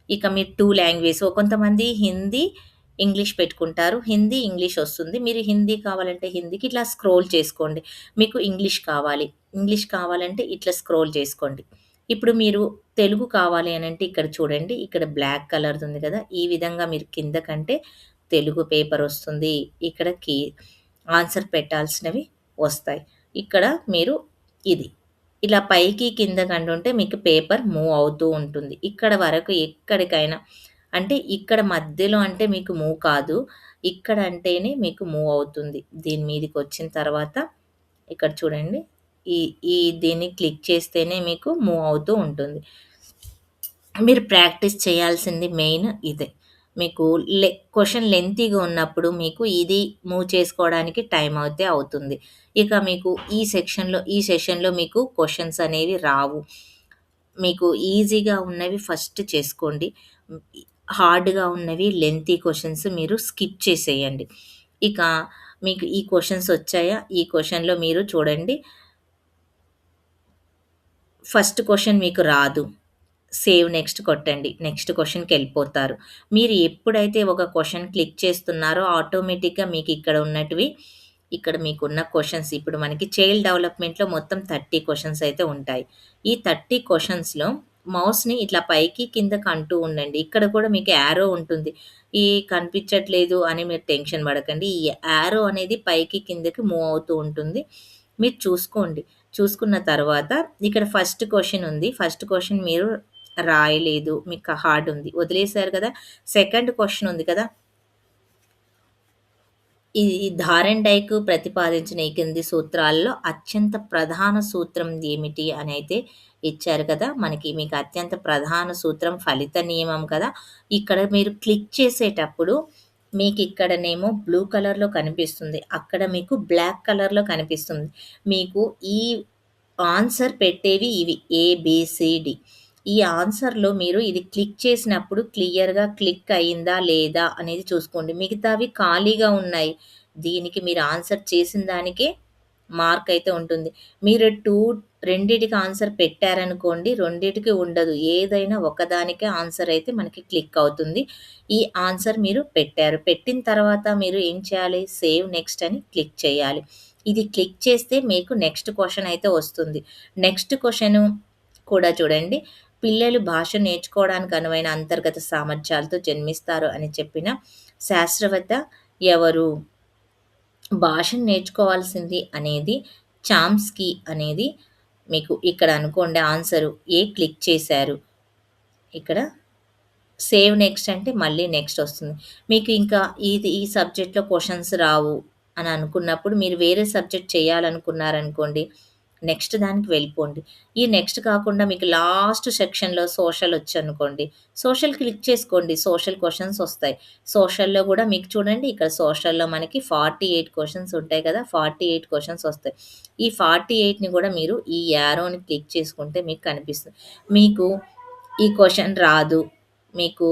ఇక మీరు 2 లాంగ్వేజ్ కొంతమంది హిందీ, ఇంగ్లీష్ పెట్టుకుంటారు. హిందీ, ఇంగ్లీష్ వస్తుంది. మీరు హిందీ కావాలంటే హిందీకి ఇట్లా స్క్రోల్ చేసుకోండి. మీకు ఇంగ్లీష్ కావాలి. ఇంగ్లీష్ కావాలంటే ఇట్లా స్క్రోల్ చేసుకోండి. ఇప్పుడు మీరు తెలుగు కావాలి అనంటే ఇక్కడ చూడండి. ఇక్కడ బ్లాక్ కలర్‌ది ఉంది కదా! ఈ విధంగా మీరు కిందకంటే తెలుగు పేపర్ వస్తుంది. ఇక్కడ ఆన్సర్ పెట్టాల్సినవి వస్తాయి. ఇక్కడ మీరు ఇది. ఇలా పైకి కిందకంటుంటే మీకు పేపర్ మూవ్ అవుతూ ఉంటుంది. ఇక్కడ వరకు ఎక్కడికైనా అంటే ఇక్కడ మధ్యలో అంటే మీకు మూవ్ కాదు. ఇక్కడ అంటేనే మీకు మూవ్ అవుతుంది. దీని మీదకొచ్చిన తర్వాత ఇక్కడ చూడండి. ఈ ఈ దీన్ని క్లిక్ చేస్తేనే మీకు మూవ్ అవుతూ ఉంటుంది. మీరు ప్రాక్టీస్ చేయాల్సింది మెయిన్ ఇదే. మీకు క్వెషన్ లెంతీగా ఉన్నప్పుడు మీకు ఇది మూవ్ చేసుకోవడానికి టైం అయితే అవుతుంది. ఇక మీకు ఈ సెషన్‌లో మీకు క్వెషన్స్ అనేవి రావు. మీకు ఈజీగా ఉన్నవి ఫస్ట్ చేసుకోండి. హ్మ్. హార్డ్‌గా ఉన్నవి లెంతీ క్వెషన్స్ మీరు స్కిప్ చేసేయండి. ఇక మీకు ఈ క్వెషన్స్ వచ్చాయా? ఈ క్వెషన్‌లో మీరు చూడండి. ఫస్ట్ క్వెషన్ మీకు రాదు. సేవ్ నెక్స్ట్ కొట్టండి. నెక్స్ట్ క్వెషన్‌కెళ్ళిపోతారు. మీరు ఎప్పుడైతే ఒక క్వెషన్ క్లిక్ చేస్తున్నారో ఆటోమేటిక్‌గా మీకిక్కడ ఉన్నటివి ఇక్కడ మీకున్న క్వెషన్స్ ఇప్పుడు మనకి చైల్డ్ డెవలప్‌మెంట్‌లో మొత్తం 30 క్వెషన్స్ అయితే ఉంటాయి. ఈ 30 క్వెషన్స్‌లో మౌస్‌ని ఇట్లా పైకి, కిందకి అంటూ ఉండండి. ఇక్కడ కూడా మీకు యారో ఉంటుంది. కనిపించట్లేదు అని మీరు టెన్షన్ పడకండి. ఈ యారో అనేది పైకి, కిందకి మూవ్ అవుతూ ఉంటుంది. మీరు చూసుకోండి. చూసుకున్న తర్వాత ఇక్కడ ఫస్ట్ క్వెషన్ ఉంది. ఫస్ట్ క్వెషన్ మీరు రాయలేదు. మీకు హార్డ్ ఉంది. వదిలేసారు కదా! సెకండ్ క్వెషన్ ఉంది కదా! ఈ ధారెన్ డైక్ ప్రతిపాదించిన ఈ కింది సూత్రాల్లో అత్యంత ప్రధాన సూత్రం ఏమిటి అనైతే ఇచ్చారు కదా! మీకు అత్యంత ప్రధాన సూత్రం ఫలిత నియమం కదా! ఇక్కడ మీరు క్లిక్ చేసేటప్పుడు మీకిక్కడనేమో బ్లూ కలర్‌లో కనిపిస్తుంది. అక్కడ మీకు బ్లాక్ కలర్‌లో కనిపిస్తుంది. మీకు ఈ ఆన్సర్ పెట్టేవి ఇవి ఏ, బి, సి, డి. ఈ ఆన్సర్‌లో మీరు ఇది క్లిక్ చేసినప్పుడు క్లియర్‌గా క్లిక్ అయిందా? లేదా? అనేది చూసుకోండి. మిగతావి ఖాళీగా ఉన్నాయి. దీనికి మీరు ఆన్సర్ చేసిన దానికే మార్క్ అయితే ఉంటుంది. మీరు రెండిటికి ఆన్సర్ పెట్టారనుకోండి, రెండిటికి ఉండదు. ఏదైనా ఒకదానికే ఆన్సర్ అయితే మనకి క్లిక్ అవుతుంది. ఈ ఆన్సర్ మీరు పెట్టారు. పెట్టిన తర్వాత మీరు ఏం చేయాలి? సేవ్ నెక్స్ట్ అని క్లిక్ చేయాలి. ఇది క్లిక్ చేస్తే మీకు నెక్స్ట్ క్వెషన్ అయితే వస్తుంది. నెక్స్ట్ క్వెషను కూడా చూడండి. పిల్లలు భాష నేర్చుకోవడానికి అనువైన అంతర్గత సామర్థ్యాలతో జన్మిస్తారు అని చెప్పిన శాస్త్రవేత్త ఎవరు? భాషను నేర్చుకోవాల్సింది అనేది చామ్స్కీ అనేది మీకు ఇక్కడ అనుకోండి ఆన్సరు. క్లిక్ చేశారు. ఇక్కడ సేవ్ నెక్స్ట్ అంటే మళ్ళీ నెక్స్ట్ ఒస్తుంది. మీకు ఇంకా ఈ సబ్జెక్ట్‌లో క్వెషన్స్ రావు అని అనుకున్నప్పుడు మీరు వేరే సబ్జెక్ట్ చేయాలనుకున్నారనుకోండి, నెక్స్ట్ దానికి వెళ్ళిపోండి. ఈ నెక్స్ట్ కాకుండా మీకు లాస్ట్ సెక్షన్‌లో సోషల్ ఒచ్చనుకోండి, సోషల్ క్లిక్ చేసుకోండి. సోషల్ క్వెషన్స్ ఒస్తాయి. సోషల్‌లో గూడా మీకు చూడండి ఇక్కడ సోషల్‌లో మనకి 48 క్వెషన్స్ ఉంటాయి కదా! 48 క్వెషన్స్ ఒస్తాయి. ఈ 48ని గూడా మీరు ఈ యారోని క్లిక్ చేసుకుంటే మీకు కనిపిస్తుంది. మీకు ఈ క్వెషన్ రాదు. మీకు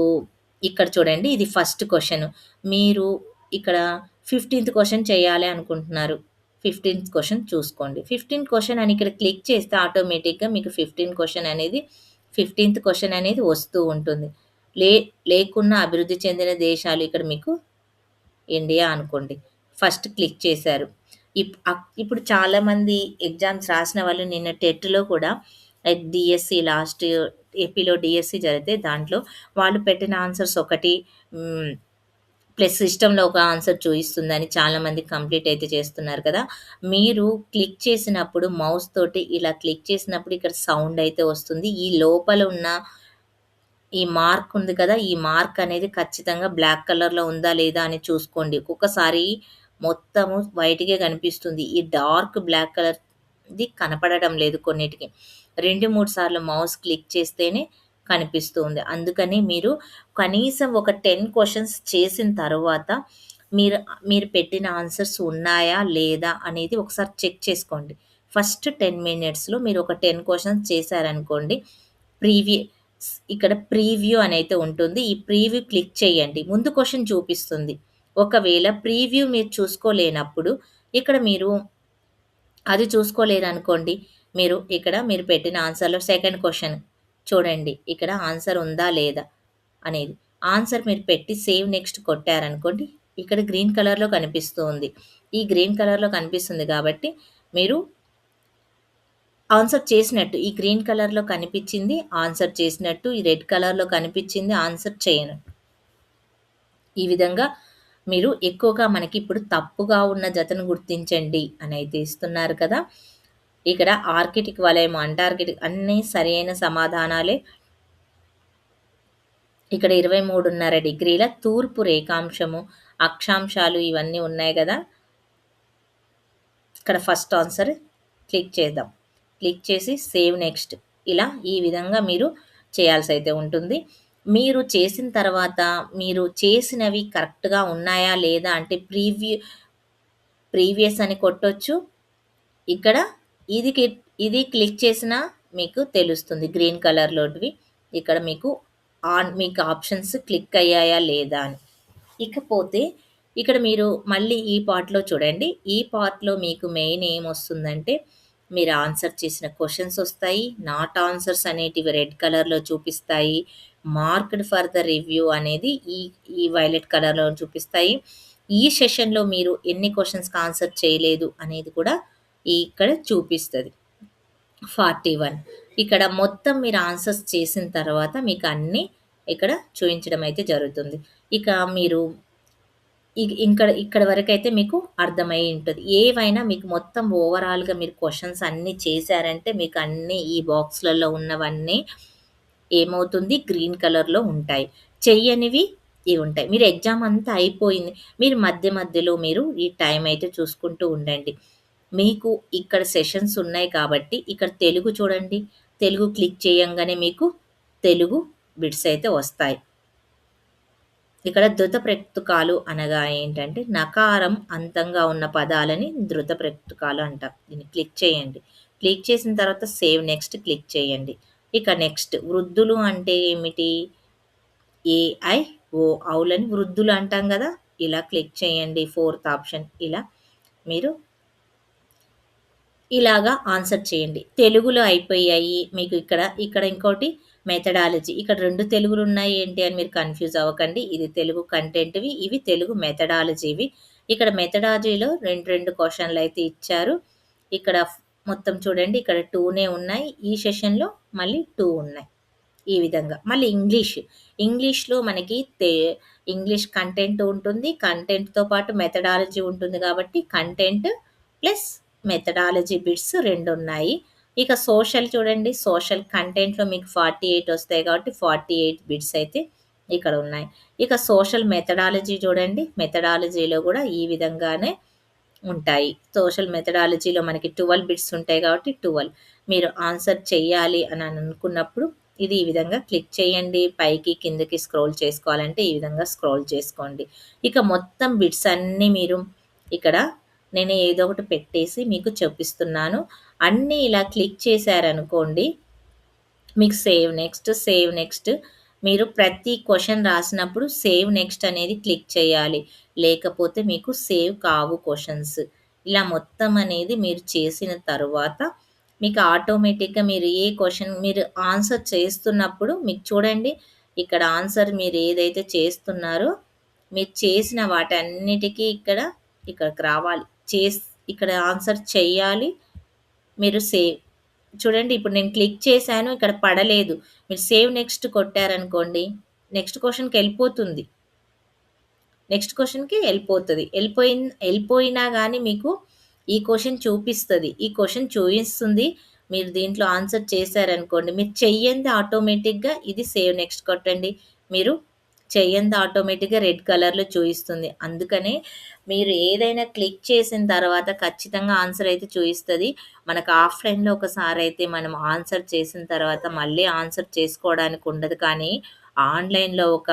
ఇక్కడ చూడండి ఇది ఫస్ట్ క్వెషను. మీరు ఇక్కడ 15థ్ క్వెషన్ చేయాలి అనుకుంటున్నారు. 15థ్ క్వెషన్ చూసుకోండి. 15థ్ క్వెషన్ అని ఇక్కడ క్లిక్ చేస్తే ఆటోమేటిక్‌గా మీకు 15థ్ క్వెషన్ అనేది వస్తూ ఉంటుంది. లే లేకున్నా అభివృద్ధి చెందిన దేశాలు ఇక్కడ మీకు ఇండియా అనుకోండి. ఫస్ట్ క్లిక్ చేశారు. ఇప్పుడు చాలామంది ఎగ్జామ్స్ రాసిన వాళ్ళు నిన్న టెట్‌లో కూడా డీఎస్సీ లాస్ట్ ఏపీలో డీఎస్సీ జరిగితే దాంట్లో వాళ్ళు పెట్టిన ఆన్సర్స్ ఒకటి హ్మ్. ప్లస్ సిస్టమ్‌లో ఒక ఆన్సర్ చూయిస్తుందని చాలామంది కంప్లీట్ అయితే చేస్తున్నారు కదా! మీరు క్లిక్ చేసినప్పుడు మౌస్ తోటి ఇలా క్లిక్ చేసినప్పుడు ఇక్కడ సౌండ్ అయితే వస్తుంది. ఈ లోపల ఉన్న ఈ మార్క్ ఉంది కదా! ఈ మార్క్ అనేది ఖచ్చితంగా బ్లాక్ కలర్‌లో ఉందా? లేదా? అని చూసుకోండి. ఒక్కొక్కసారి మొత్తము వైట్‌గే కనిపిస్తుంది. ఈ డార్క్ బ్లాక్ కలర్‌ది కనపడడం లేదు కొన్నిటికి. 2, 3 సార్లు మౌస్ క్లిక్ చేస్తేనే కనిపిస్తూ ఉంది. అందుకని మీరు కనీసం ఒక 10 క్వెషన్స్ చేసిన తరువాత మీరు మీరు పెట్టిన ఆన్సర్స్ ఉన్నాయా? లేదా? అనేది ఒకసారి చెక్ చేసుకోండి. ఫస్ట్ 10 మినిట్స్‌లో మీరు ఒక 10 క్వెషన్స్ చేశారనుకోండి. ప్రీవి ఇక్కడ ప్రీవ్యూ అనైతే ఉంటుంది. ఈ ప్రీవ్యూ క్లిక్ చేయండి. ముందు క్వెషన్ చూపిస్తుంది. ఒకవేళ ప్రీవ్యూ మీరు చూసుకోలేనప్పుడు ఇక్కడ మీరు అది చూసుకోలేరనుకోండి. మీరు పెట్టిన ఆన్సర్‌లో సెకండ్ క్వెషన్ చూడండి. ఇక్కడ ఆన్సర్ ఉందా? లేదా? అనేది. ఆన్సర్ మీరు పెట్టి సేవ్ నెక్స్ట్ కొట్టారనుకోండి. ఇక్కడ గ్రీన్ కలర్‌లో కనిపిస్తూ ఉంది. ఈ గ్రీన్ కలర్‌లో కనిపిస్తుంది కాబట్టి మీరు ఆన్సర్ చేసినట్టు. ఈ గ్రీన్ కలర్‌లో కనిపిచ్చింది ఆన్సర్ చేసినట్టు. ఈ రెడ్ కలర్‌లో కనిపిచ్చింది ఆన్సర్ చేయనట్టు. ఈ విధంగా మీరు ఎక్కువగా మనకిప్పుడు తప్పుగా ఉన్న జతను గుర్తించండి అనైతే ఇస్తున్నారు కదా! ఇక్కడ ఆర్కిటిక్ వలయం, అంటార్కిటిక్ అన్నీ సరైన సమాధానాలే. ఇక్కడ 23.5 డిగ్రీల తూర్పు రేఖాంశము, అక్షాంశాలు ఇవన్నీ ఉన్నాయి గదా! ఇక్కడ ఫస్ట్ ఆన్సర్ క్లిక్ చేద్దాం. క్లిక్ చేసి సేవ్ నెక్స్ట్. ఇలా ఈ విధంగా మీరు చేయాల్సయితే ఉంటుంది. మీరు చేసిన తర్వాత మీరు చేసినవి కరెక్ట్‌గా ఉన్నాయా లేదా అంటే ప్రీవియస్ అని కొట్టొచ్చు. ఇక్కడ ఇది క్లిక్ చేసినా మీకు తెలుస్తుంది గ్రీన్ కలర్‌లోటివి. ఇక్కడ మీకు ఆప్షన్స్ క్లిక్ అయ్యాయా లేదా అని. ఇకపోతే ఇక్కడ మీరు మళ్ళీ ఈ పార్ట్‌లో చూడండి. ఈ పార్ట్‌లో మీకు మెయిన్ ఏమొస్తుందంటే, మీరు ఆన్సర్ చేసిన క్వెషన్స్ ఒస్తాయి. నాట్ ఆన్సర్స్ అనేటివి రెడ్ కలర్‌లో చూపిస్తాయి. మార్క్డ్ ఫర్ ద రివ్యూ అనేది ఈ వైలెట్ కలర్‌లో చూపిస్తాయి. ఈ సెషన్‌లో మీరు ఎన్ని క్వెషన్స్‌కి ఆన్సర్ చేయలేదు అనేది కూడా ఇక్కడ చూపిస్తది. 41 ఇక్కడ మొత్తం మీరు ఆన్సర్స్ చేసిన తర్వాత మీకు అన్నీ ఇక్కడ చూయించడం అయితే జరుగుతుంది. ఇక మీరు ఇక్కడ వరకైతే మీకు అర్థమై ఉంటది. ఏవైనా మీకు మొత్తం ఓవరాల్‌గా మీరు క్వెషన్స్ అన్నీ చేశారంటే మీకు అన్నీ ఈ బాక్స్‌లలో ఉన్నవన్నీ ఏమవుతుంది గ్రీన్ కలర్‌లో ఉంటాయి. చెయ్యనివి ఇవి ఉంటాయి. మీరు ఎగ్జామ్ అంతా అయిపోయింది. మీరు మధ్య మధ్యలో మీరు ఈ టైం అయితే చూసుకుంటూ ఉండండి. మీకు ఇక్కడ సెషన్స్ ఉన్నాయి కాబట్టి ఇక్కడ తెలుగు చూడండి. తెలుగు క్లిక్ చేయంగానే మీకు తెలుగు బిట్స్ అయితే వస్తాయి. ఇక్కడ ధృతప్రక్తుకాలు అనగా ఏంటంటే, నకారం అంతంగా ఉన్న పదాలని ధృతప్రక్తుకాలు అంటాం. దీన్ని క్లిక్ చేయండి. క్లిక్ చేసిన తర్వాత సేవ్ నెక్స్ట్ క్లిక్ చేయండి. ఇక నెక్స్ట్ వృద్ధులు అంటే ఏమిటి? ఏఐ, ఓ ఔలని వృద్ధులు అంటాం గదా! ఇలా క్లిక్ చేయండి. ఫోర్త్ ఆప్షన్ ఇలా మీరు ఇలాగా ఆన్సర్ చేయండి. తెలుగులో అయిపోయాయి. మీకు ఇక్కడ ఇంకోటి మెథడాలజీ. ఇక్కడ 2 తెలుగులున్నాయి ఏంటి అని మీరు కన్‌ఫ్యూజ్ అవ్వకండి. ఇది తెలుగు కంటెంట్‌వి. ఇవి తెలుగు మెథడాలజీవి. ఇక్కడ మెథడాలజీలో 2 క్వెషన్‌లయితే ఇచ్చారు. ఇక్కడ మొత్తం చూడండి ఇక్కడ 2నే ఉన్నాయి. ఈ సెషన్‌లో మళ్ళీ 2 ఉన్నాయి. ఈ విధంగా. మళ్ళీ ఇంగ్లీష్‌లో మనకి ఇంగ్లీష్ కంటెంట్ ఉంటుంది. కంటెంట్‌తో పాటు మెథడాలజీ ఉంటుంది కాబట్టి కంటెంట్ ప్లస్ మెథడాలజీ బిట్స్ 2 ఉన్నాయి. ఇక సోషల్ చూడండి. సోషల్ కంటెంట్‌లో మీకు 48 వస్తాయి కాబట్టి 48 బిట్స్ అయితే ఇక్కడ ఉన్నాయి. ఇక సోషల్ మెథడాలజీ చూడండి. మెథడాలజీలో గూడా ఈ విధంగానే ఉంటాయి. సోషల్ మెథడాలజీలో మనకి 12 బిట్స్ ఉంటాయి కాబట్టి 12 మీరు ఆన్సర్ చెయ్యాలి అని అనుకున్నప్పుడు ఇది ఈ విధంగా క్లిక్ చేయండి. పైకి, కిందకి స్క్రోల్ చేసుకోవాలంటే ఈ విధంగా స్క్రోల్ చేసుకోండి. ఇక మొత్తం బిట్స్ అన్నీ మీరు ఇక్కడ నేను ఏదో ఒకటి పెట్టేసి మీకు చూపిస్తున్నాను. అన్నీ ఇలా క్లిక్ చేశారనుకోండి మీకు సేవ్ నెక్స్ట్ మీరు ప్రతి క్వెషన్ రాసినప్పుడు సేవ్ నెక్స్ట్ అనేది క్లిక్ చేయాలి. లేకపోతే మీకు సేవ్ కావు క్వెషన్స్. ఇలా మొత్తం అనేది మీరు చేసిన తరువాత మీకు ఆటోమేటిక్‌గా మీరు ఏ క్వెషన్ మీరు ఆన్సర్ చేస్తున్నప్పుడు మీకు చూడండి ఇక్కడ ఆన్సర్ మీరు ఏదైతే చేస్తున్నారో మీరు చేసిన వాటన్నిటికి ఇక్కడికి రావాలి. చేస్ ఇక్కడ ఆన్సర్ చెయ్యాలి. మీరు చూడండి ఇప్పుడు నేను క్లిక్ చేశాను. ఇక్కడ పడలేదు. మీరు సేవ్ నెక్స్ట్ కొట్టారనుకోండి, నెక్స్ట్ క్వెషన్‌కెళ్ళిపోతుంది. నెక్స్ట్ క్వెషన్‌కి ఎళ్ళిపోతది. ఎళ్ళిపోయినా గానీ మీకు ఈ క్వెషన్ చూపిస్తది. ఈ క్వెషన్ చూయిస్తుంది. మీరు దీంట్లో ఆన్సర్ చేశారనుకోండి, మీరు చెయ్యంది ఆటోమేటిక్‌గా ఇది సేవ్ నెక్స్ట్ కొట్టండి. మీరు చెయ్యంది ఆటోమేటిక్‌గా రెడ్ కలర్‌లో చూయిస్తుంది. అందుకనే మీరు ఏదైనా క్లిక్ చేసిన తర్వాత ఖచ్చితంగా ఆన్సర్ అయితే చూయిస్తది. మనకు ఆఫ్‌లైన్‌లో ఒకసారయితే మనం ఆన్సర్ చేసిన తర్వాత మళ్ళీ ఆన్సర్ చేసుకోవడానికి ఉండదు. కానీ ఆన్‌లైన్‌లో ఒక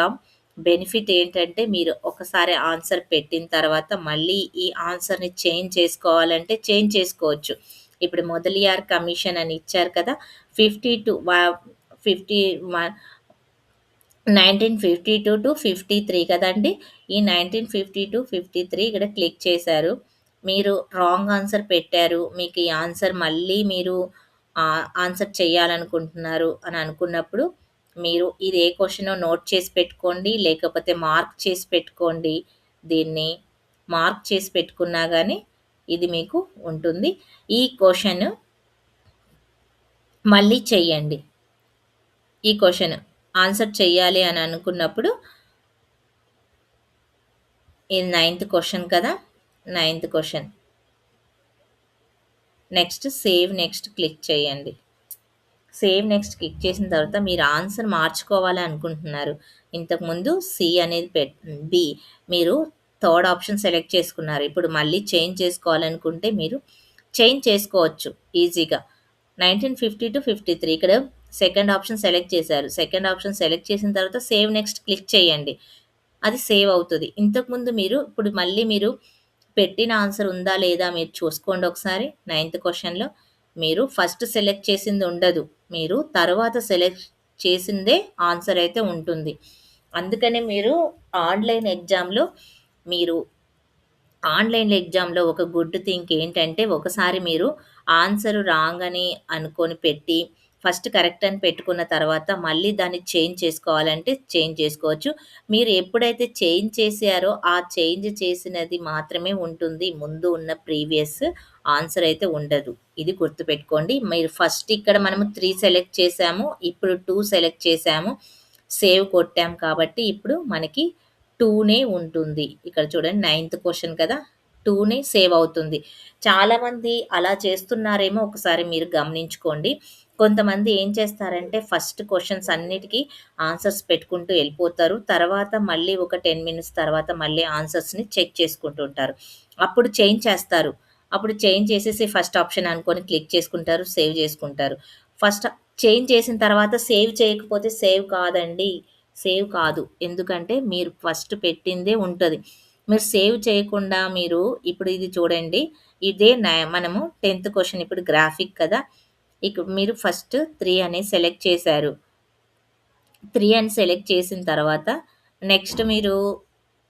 బెనిఫిట్ ఏంటంటే మీరు ఒకసారి ఆన్సర్ పెట్టిన తర్వాత మళ్ళీ ఈ ఆన్సర్‌ని చేంజ్ చేసుకోవాలంటే చేంజ్ చేసుకోవచ్చు. ఇప్పుడు మొదలియార్ కమిషన్ అని ఇచ్చారు కదా! 52 వ 51 1952-53 కదండీ! ఈ 1952-53 ఇక్కడ క్లిక్ చేశారు. మీరు రాంగ్ ఆన్సర్ పెట్టారు. మీకు ఈ ఆన్సర్ మళ్ళీ మీరు ఆన్సర్ చేయాలనుకుంటున్నారు అని అనుకున్నప్పుడు మీరు ఇది ఏ క్వెషనో నోట్ చేసి పెట్టుకోండి. లేకపోతే మార్క్ చేసి పెట్టుకోండి. దీన్ని మార్క్ చేసి పెట్టుకున్నా గానీ ఇది మీకు ఉంటుంది. ఈ క్వెషన్ మళ్ళీ చెయ్యండి. ఈ క్వెషన్ ఆన్సర్ చెయ్యాలి అని అనుకున్నప్పుడు ఇది 9థ్ క్వెషన్ కదా! Ninth question. Next save next click చేయండి. సేవ్ నెక్స్ట్ క్లిక్ చేసిన తర్వాత మీరు ఆన్సర్ మార్చుకోవాలి అనుకుంటున్నారు. ఇంతకుముందు సి అనేది బి మీరు థర్డ్ ఆప్షన్ సెలెక్ట్ చేసుకున్నారు. ఇప్పుడు మళ్ళీ చేంజ్ చేసుకోవాలనుకుంటే మీరు చేంజ్ చేసుకోవచ్చు ఈజీగా. 1950-53 ఇక్కడ సెకండ్ ఆప్షన్ సెలెక్ట్ చేశారు. సెకండ్ ఆప్షన్ సెలెక్ట్ చేసిన తర్వాత సేవ్ నెక్స్ట్ క్లిక్ చేయండి. అది సేవ్ అవుతది. ఇంతకుముందు ఇప్పుడు మళ్ళీ మీరు పెట్టిన ఆన్సర్ ఉందా లేదా మీరు చూసుకోండి ఒకసారి. నైన్త్ క్వెషన్‌లో మీరు ఫస్ట్ సెలెక్ట్ చేసింది ఉండదు. మీరు తర్వాత సెలెక్ట్ చేసిందే ఆన్సర్ అయితే ఉంటుంది. అందుకనే మీరు ఆన్‌లైన్ ఎగ్జామ్‌లో మీరు ఆన్‌లైన్ ఎగ్జామ్‌లో ఒక గుడ్ థింగ్ ఏంటంటే, ఒకసారి మీరు ఆన్సర్ రాంగ్ అని అనుకోని పెట్టి, ఫస్ట్ కరెక్ట్ అని పెట్టుకున్న తర్వాత, మళ్ళీ దాన్ని చేంజ్ చేసుకోవాలంటే చేంజ్ చేసుకోవచ్చు. మీరు ఎప్పుడైతే చేంజ్ చేసారో, ఆ చేంజ్ చేసినది మాత్రమే ఉంటుంది. ముందు ఉన్న ప్రీవియస్ ఆన్సర్ అయితే ఉండదు. ఇది గుర్తుపెట్టుకోండి. మీరు ఫస్ట్ ఇక్కడ మనము 3 సెలెక్ట్ చేసాము. ఇప్పుడు 2 సెలెక్ట్ చేసాము. సేవ్ కొట్టాం కాబట్టి, ఇప్పుడు మనకి 2నే ఉంటుంది. ఇక్కడ చూడండి నైన్త్ క్వెషన్ కదా! 2నే సేవ్ అవుతుంది. చాలామంది అలా చేస్తున్నారేమో ఒకసారి మీరు గమనించుకోండి. కొంతమంది ఏం చేస్తారంటే ఫస్ట్ క్వెషన్స్ అన్నిటికి ఆన్సర్స్ పెట్టుకుంటూ ఎళ్ళిపోతారు. తర్వాత మళ్ళీ ఒక 10 మినిట్స్ తర్వాత మళ్ళీ ఆన్సర్స్‌ని చెక్ చేసుకుంటూ ఉంటారు. అప్పుడు చేంజ్ చేస్తారు. అప్పుడు చేంజ్ చేసేసి ఫస్ట్ ఆప్షన్ అనుకోని క్లిక్ చేసుకుంటారు. సేవ్ చేసుకుంటారు. ఫస్ట్ చేంజ్ చేసిన తర్వాత సేవ్ చేయకపోతే సేవ్ కాదండి. సేవ్ కాదు. ఎందుకంటే మీరు ఫస్ట్ పెట్టిందే ఉంటది. మీరు సేవ్ చేయకుండా మీరు ఇప్పుడు ఇది చూడండి. ఇదే మనము 10థ్ క్వెషన్ ఇప్పుడు గ్రాఫిక్ కదా! మీరు ఫస్ట్ 3 అనేది సెలెక్ట్ చేశారు. 3 అని సెలెక్ట్ చేసిన తర్వాత నెక్స్ట్ మీరు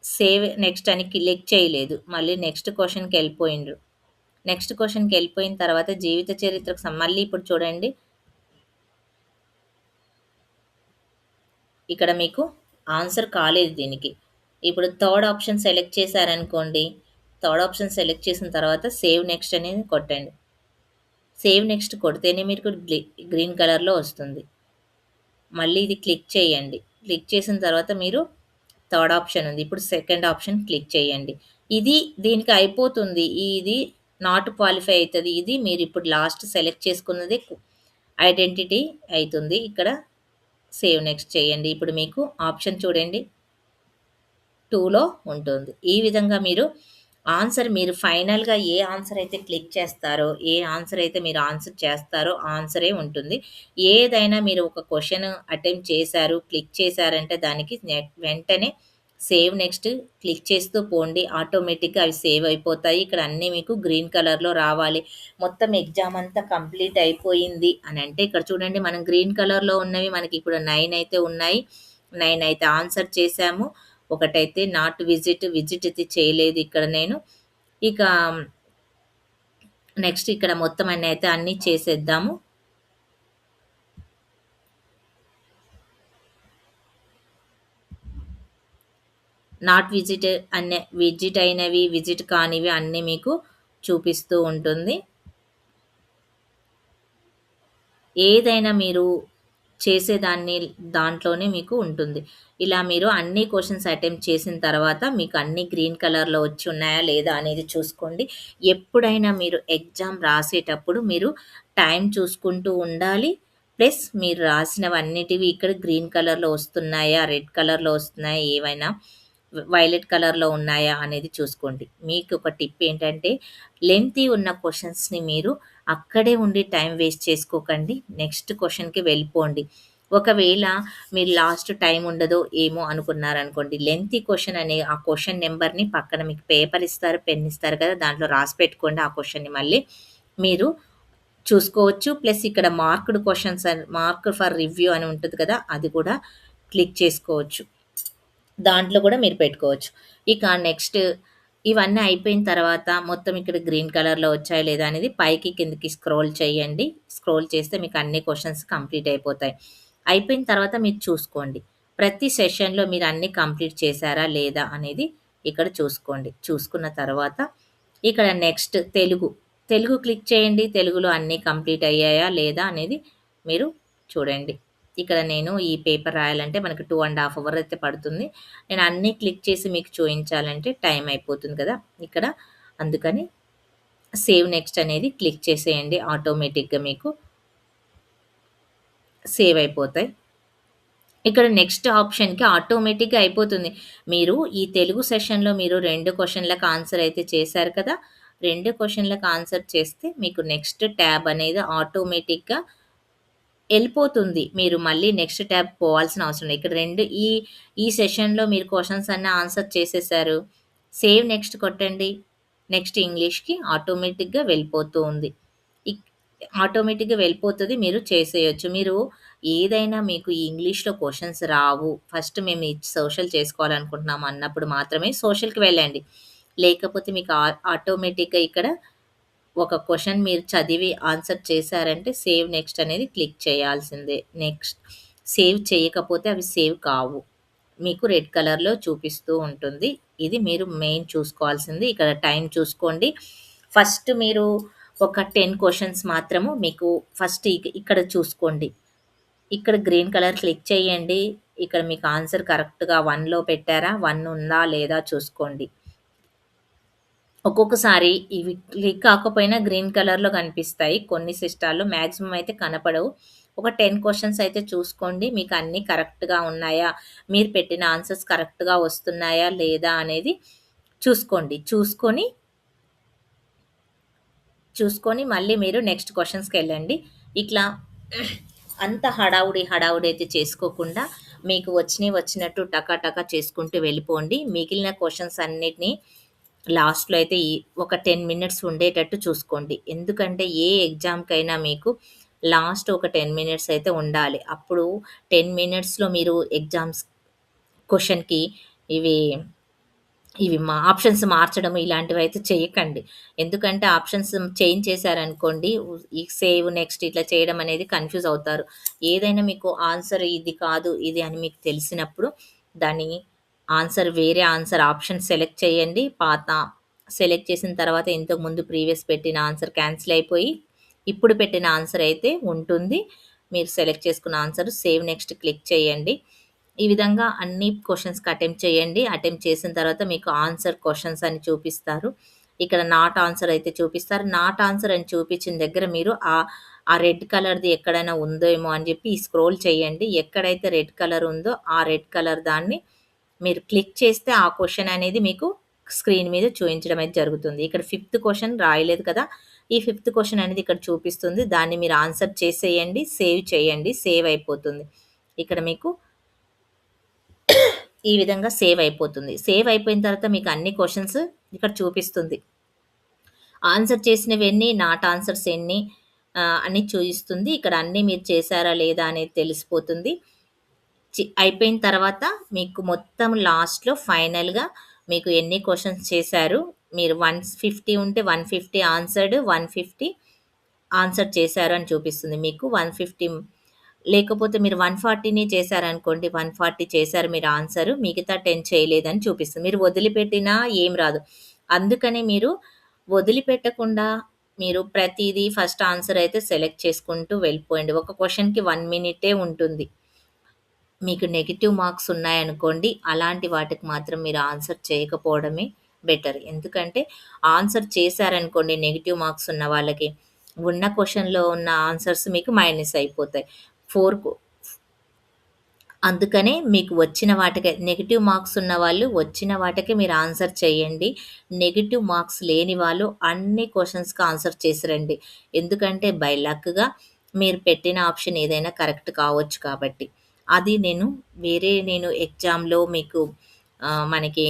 సేవ్ నెక్స్ట్ అని క్లిక్ చేయలేదు. మళ్ళీ నెక్స్ట్ క్వెషన్‌కెళ్ళిపోయిండ్రు. నెక్స్ట్ క్వెషన్‌కెళ్ళిపోయిన తర్వాత జీవిత చరిత్రకు మళ్ళీ ఇప్పుడు చూడండి. ఇక్కడ మీకు ఆన్సర్ కాలేదు దీనికి. ఇప్పుడు థర్డ్ ఆప్షన్ సెలెక్ట్ చేశారనుకోండి. థర్డ్ ఆప్షన్ సెలెక్ట్ చేసిన తర్వాత సేవ్ నెక్స్ట్ అనేది కొట్టండి. సేవ్ నెక్స్ట్ కొడితేనే మీకు గ్రీన్ కలర్‌లో వస్తుంది. మళ్ళీ ఇది క్లిక్ చేయండి. క్లిక్ చేసిన తర్వాత మీరు థర్డ్ ఆప్షన్ ఉంది. ఇప్పుడు సెకండ్ ఆప్షన్ క్లిక్ చేయండి. ఇది దీనికి అయిపోతుంది. ఇది నాట్ క్వాలిఫై అయితది. ఇది మీరిప్పుడు లాస్ట్ సెలెక్ట్ చేసుకున్నది ఐడెంటిటీ అయితుంది. ఇక్కడ సేవ్ నెక్స్ట్ చేయండి. ఇప్పుడు మీకు ఆప్షన్ చూడండి 2లో ఉంటుంది. ఈ విధంగా మీరు ఫైనల్‌గా ఏ ఆన్సర్ అయితే క్లిక్ చేస్తారో, ఏ ఆన్సర్ అయితే మీరు ఆన్సర్ చేస్తారో ఆన్సరే ఉంటుంది. ఏదైనా మీరు ఒక క్వెషన్ అటెంప్ట్ చేశారు, క్లిక్ చేశారంటే దానికి వెంటనే సేవ్ నెక్స్ట్ క్లిక్ చేస్తూ పోండి. ఆటోమేటిక్‌గా అవి సేవ్ అయిపోతాయి. ఇక్కడ అన్నీ మీకు గ్రీన్ కలర్‌లో రావాలి. మొత్తం ఎగ్జామ్ అంతా కంప్లీట్ అయిపోయింది అనంటే ఇక్కడ చూడండి మనం గ్రీన్ కలర్‌లో ఉన్నవి మనకి ఇప్పుడు 9 అయితే ఉన్నాయి. 9 అయితే ఆన్సర్ చేశాము. ఒకటైతే నాట్ విజిట్, విజిట్ అయితే చేయలేదు ఇక్కడ నేను. ఇక నెక్స్ట్ ఇక్కడ మొత్తం అయితే అన్నీ చేసేద్దాము. నాట్ విజిట్ విజిట్ అయినవి, విజిట్ కానివి అన్నీ మీకు చూపిస్తూ ఉంటుంది. ఏదైనా మీరు చేసేదాన్ని దాంట్లోనే మీకు ఉంటుంది. ఇలా మీరు అన్ని క్వెషన్స్ అటెంప్ట్ చేసిన తర్వాత మీకు అన్నీ గ్రీన్ కలర్‌లో వచ్చి ఉన్నాయా లేదా అనేది చూసుకోండి. ఎప్పుడైనా మీరు ఎగ్జామ్ రాసేటప్పుడు మీరు టైం చూసుకుంటూ ఉండాలి. ప్లస్ మీరు రాసినవన్నిటివి ఇక్కడ గ్రీన్ కలర్‌లో వస్తున్నాయా? రెడ్ కలర్‌లో వస్తున్నాయా? ఏవైనా వైలెట్ కలర్‌లో ఉన్నాయా? అనేది చూసుకోండి. మీకు ఒక టిప్ ఏంటంటే లెంగ్తీ ఉన్న క్వెషన్స్‌ని మీరు అక్కడే ఉండి టైం వేస్ట్ చేసుకోకండి. నెక్స్ట్ క్వెషన్‌కి వెళ్ళిపోండి. ఒకవేళ మీరు లాస్ట్ టైం ఉండదో ఏమో అనుకున్నారనుకోండి. లెంగ్తీ క్వెషన్ అనే ఆ క్వెషన్ నంబర్‌ని పక్కన మీకు పేపర్ ఇస్తారు, పెన్ ఇస్తారు కదా! దాంట్లో రాసి పెట్టుకోండి ఆ క్వెషన్‌ని మళ్ళీ. మీరు చూసుకోవచ్చు. ప్లస్ ఇక్కడ marked questions mark for review అని ఉంటది కదా! అది కూడా క్లిక్ చేసుకోవచ్చు. దాంట్లో కూడా మీరు పెట్టుకోవచ్చు. ఇక నెక్స్ట్ ఇవన్నీ అయిపోయిన తర్వాత మొత్తం ఇక్కడ గ్రీన్ కలర్‌లో వచ్చాయా లేదా అనేది పైకి కిందకి స్క్రోల్ చేయండి. స్క్రోల్ చేస్తే మీకు అన్ని క్వెషన్స్ కంప్లీట్ అయిపోతాయి. అయిపోయిన తర్వాత మీరు చూసుకోండి. ప్రతి సెషన్‌లో మీరు అన్నీ కంప్లీట్ చేశారా లేదా అనేది ఇక్కడ చూసుకోండి. చూసుకున్న తర్వాత ఇక్కడ నెక్స్ట్ తెలుగు. తెలుగు క్లిక్ చేయండి. తెలుగులో అన్నీ కంప్లీట్ అయ్యాయా లేదా అనేది మీరు చూడండి. ఇక్కడ నేను ఈ పేపర్ రాయాలంటే మనకు 2 ½ అవర్ అయితే పడుతుంది. నేను అన్నీ క్లిక్ చేసి మీకు చూయించాలంటే టైం అయిపోతుంది కదా! ఇక్కడ అందుకని సేవ్ నెక్స్ట్ అనేది క్లిక్ చేసేయండి. ఆటోమేటిక్‌గా మీకు సేవ్ అయిపోతాయి. ఇక్కడ నెక్స్ట్ ఆప్షన్‌కి ఆటోమేటిక్‌గా అయిపోతుంది. మీరు ఈ తెలుగు సెషన్‌లో మీరు 2 క్వెషన్‌లకు ఆన్సర్ అయితే చేశారు కదా! 2 క్వెషన్‌లకు ఆన్సర్ చేస్తే మీకు నెక్స్ట్ ట్యాబ్ అనేది ఆటోమేటిక్‌గా ఎళ్ళిపోతుంది. మీరు మళ్ళీ నెక్స్ట్ ట్యాబ్ పోవాల్సిన అవసరం లేదు. ఇక్కడ 2 ఈ సెషన్‌లో మీరు క్వెషన్స్ అన్నీ ఆన్సర్ చేసేసారు. సేవ్ నెక్స్ట్ కొట్టండి. నెక్స్ట్ ఇంగ్లీష్‌కి ఆటోమేటిక్‌గా వెళ్ళిపోతూ ఉంది. ఇక్ ఆటోమేటిక్‌గా వెళ్ళిపోతది. మీరు చేసేయొచ్చు. మీరు ఏదైనా మీకు ఈ ఇంగ్లీష్‌లో క్వెషన్స్ రావు. ఫస్ట్ మేము ఈ సోషల్ చేసుకోవాలనుకుంటున్నాం అన్నప్పుడు మాత్రమే సోషల్‌కి వెళ్ళండి. లేకపోతే మీకు ఆటోమేటిక్‌గా ఇక్కడ ఒక క్వెషన్ మీరు చదివి ఆన్సర్ చేశారంటే సేవ్ నెక్స్ట్ అనేది క్లిక్ చేయాల్సిందే. నెక్స్ట్ సేవ్ చేయకపోతే అవి సేవ్ కావు. మీకు రెడ్ కలర్‌లో చూపిస్తూ ఉంటుంది. ఇది మీరు మెయిన్ చూసుకోవాల్సింది. ఇక్కడ టైం చూసుకోండి. ఫస్ట్ మీరు ఒక 10 క్వెషన్స్ మాత్రము మీకు ఫస్ట్ ఇక్కడ చూసుకోండి. ఇక్కడ గ్రీన్ కలర్ క్లిక్ చేయండి. ఇక్కడ మీకు ఆన్సర్ కరెక్ట్‌గా 1లో పెట్టారా? 1 ఉందా? లేదా? చూసుకోండి. ఒక్కొక్కసారి ఇవి క్లిక్ కాకపోయినా గ్రీన్ కలర్‌లో కనిపిస్తాయి. కొన్ని సిస్టాల్లో మాక్సిమం అయితే కనపడవు. ఒక 10 క్వెషన్స్ అయితే చూసుకోండి. మీకు అన్నీ కరెక్ట్‌గా ఉన్నాయా? మీరు పెట్టిన ఆన్సర్స్ కరెక్ట్‌గా వస్తున్నాయా? లేదా? అనేది చూసుకోండి. చూసుకొని మళ్ళీ మీరు నెక్స్ట్ క్వెషన్స్‌కెళ్ళండి. ఇట్లా అంత హడావుడి అయితే చేసుకోకుండా మీకు వచ్చినట్టు టకా టకా చేసుకుంటూ వెళ్ళిపోండి. మిగిలిన క్వెషన్స్ అన్నిటిని లాస్ట్‌లో అయితే ఒక 10 మినిట్స్ ఉండేటట్టు చూసుకోండి. ఎందుకంటే ఏ ఎగ్జామ్‌కైనా మీకు లాస్ట్ ఒక 10 మినిట్స్ అయితే ఉండాలి. అప్పుడు 10 మినిట్స్‌లో మీరు ఎగ్జామ్స్ క్వెషన్‌కి ఇవి ఆప్షన్స్ మార్చడం ఇలాంటివైతే చేయకండి. ఎందుకంటే ఆప్షన్స్ చేంజ్ చేశారనుకోండి, ఈ సేవ్, నెక్స్ట్ ఇట్లా చేయడం అనేది కన్‌ఫ్యూజ్ అవుతారు. ఏదైనా మీకు ఆన్సర్ ఇది కాదు, ఇది అని మీకు తెలిసినప్పుడు దాన్ని వేరే ఆన్సర్ ఆప్షన్ సెలెక్ట్ చేయండి. సెలెక్ట్ చేసిన తర్వాత ఇంతకుముందు ప్రీవియస్ పెట్టిన ఆన్సర్ క్యాన్సిల్ అయిపోయి, ఇప్పుడు పెట్టిన ఆన్సర్ అయితే ఉంటుంది. మీరు సెలెక్ట్ చేసుకున్న ఆన్సర్ సేవ్ నెక్స్ట్ క్లిక్ చేయండి. ఈ విధంగా అన్ని క్వెషన్స్‌కి అటెంప్ట్ చేయండి. అటెంప్ట్ చేసిన తర్వాత మీకు ఆన్సర్ క్వెషన్స్ అని చూపిస్తారు. ఇక్కడ నాట్ ఆన్సర్ అయితే చూపిస్తారు. నాట్ ఆన్సర్ అని చూపించిన దగ్గర మీరు ఆ రెడ్ కలర్‌ది ఎక్కడైనా ఉందేమో అని చెప్పి స్క్రోల్ చేయండి. ఎక్కడైతే రెడ్ కలర్ ఉందో ఆ రెడ్ కలర్ దాన్ని మీరు క్లిక్ చేస్తే ఆ క్వెషన్ అనేది మీకు స్క్రీన్ మీద చూయించడం అయితే జరుగుతుంది. ఇక్కడ ఫిఫ్త్ క్వెషన్ రాయలేదు కదా! ఈ ఫిఫ్త్ క్వెషన్ అనేది ఇక్కడ చూపిస్తుంది. దాన్ని మీరు ఆన్సర్ చేసేయండి. సేవ్ చేయండి. సేవ్ అయిపోతుంది. ఇక్కడ మీకు ఈ విధంగా సేవ్ అయిపోతుంది. సేవ్ అయిపోయిన తర్వాత మీకు అన్ని క్వెషన్స్ ఇక్కడ చూపిస్తుంది. ఆన్సర్ చేసినవెన్ని, నాట్ ఆన్సర్స్ ఎన్ని అని చూయిస్తుంది. ఇక్కడ అన్నీ మీరు చేశారా లేదా అనేది తెలిసిపోతుంది. అయిపోయిన తర్వాత మీకు మొత్తం లాస్ట్‌లో ఫైనల్‌గా మీకు ఎన్ని క్వెషన్స్ చేశారు, మీరు 150 ఉంటే 150 ఆన్సర్డ్, 150 ఆన్సర్ చేశారు అని చూపిస్తుంది. మీకు 150 లేకపోతే మీరు 140నే చేశారనుకోండి, 140 చేశారు మీరు ఆన్సరు. మిగతా 10 చేయలేదని చూపిస్తుంది. మీరు వదిలిపెట్టినా ఏం రాదు. అందుకని మీరు వదిలిపెట్టకుండా మీరు ప్రతీదీ ఫస్ట్ ఆన్సర్ అయితే సెలెక్ట్ చేసుకుంటూ వెళ్ళిపోయండి. ఒక క్వెషన్‌కి 1 మినిటే ఉంటుంది. మీకు నెగెటివ్ మార్క్స్ ఉన్నాయనుకోండి, అలాంటి వాటికి మాత్రం మీరు ఆన్సర్ చేయకపోవడమే బెటర్. ఎందుకంటే ఆన్సర్ చేశారనుకోండి నెగెటివ్ మార్క్స్ ఉన్న వాళ్ళకి, ఉన్న క్వెషన్‌లో ఉన్న ఆన్సర్స్ మీకు మైనస్ అయిపోతాయి. 4కు అందుకనే మీకు వచ్చిన వాటికే నెగెటివ్ మార్క్స్ ఉన్నవాళ్ళు వచ్చిన వాటికే మీరు ఆన్సర్ చేయండి. నెగెటివ్ మార్క్స్ లేని వాళ్ళు అన్ని క్వెషన్స్‌కి ఆన్సర్ చేసి రండి. ఎందుకంటే బై లక్‌గా మీరు పెట్టిన ఆప్షన్ ఏదైనా కరెక్ట్ కావచ్చు కాబట్టి. అది నేను ఎగ్జామ్‌లో మీకు మనకి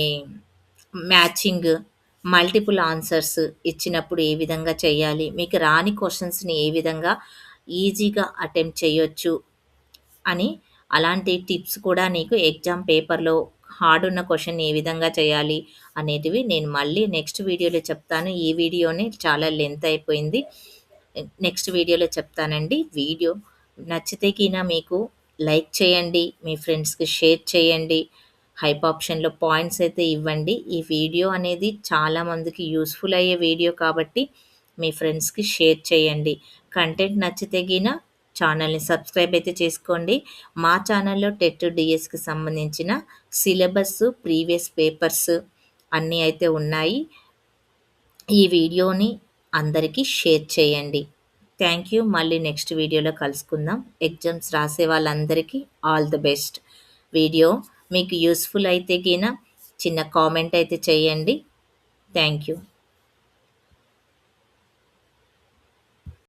మ్యాచింగ్, మల్టిపుల్ ఆన్సర్స్ ఇచ్చినప్పుడు ఏ విధంగా చేయాలి, మీకు రాని క్వెషన్స్‌ని ఏ విధంగా ఈజీగా అటెంప్ట్ చేయొచ్చు అని అలాంటి టిప్స్ కూడా నీకు ఎగ్జామ్ పేపర్‌లో హార్డ్ ఉన్న క్వెషన్ ఏ విధంగా చేయాలి అనేటివి నేను మళ్ళీ నెక్స్ట్ వీడియోలో చెప్తాను. ఈ వీడియోనే చాలా లెంత్ అయిపోయింది. నెక్స్ట్ వీడియోలో చెప్తానండి. వీడియో నచ్చితే గిన మీకు లైక్ చేయండి. మీ ఫ్రెండ్స్‌కి షేర్ చేయండి. హైప్ ఆప్షన్‌లో పాయింట్స్ అయితే ఇవ్వండి. ఈ వీడియో అనేది చాలా మందికి యూజ్‌ఫుల్ అయ్యే వీడియో కాబట్టి మీ ఫ్రెండ్స్‌కి షేర్ చేయండి. కంటెంట్ నచ్చితే గిన ఛానల్‌ని సబ్స్క్రైబ్ అయితే చేసుకోండి. మా ఛానల్‌లో టెట్, డీఎస్‌కి సంబంధించిన సిలబస్సు, ప్రీవియస్ పేపర్స్ అన్నీ అయితే ఉన్నాయి. ఈ వీడియోని అందరికీ షేర్ చేయండి. Thank you. మళ్ళీ నెక్స్ట్ వీడియోలో కలుసుకుందాం. ఎగ్జామ్స్ రాసే వాళ్ళందరికీ ఆల్ ది బెస్ట్. వీడియో మీకు యూజ్‌ఫుల్ అయితే గిన చిన్న కామెంట్ అయితే చేయండి. Thank you.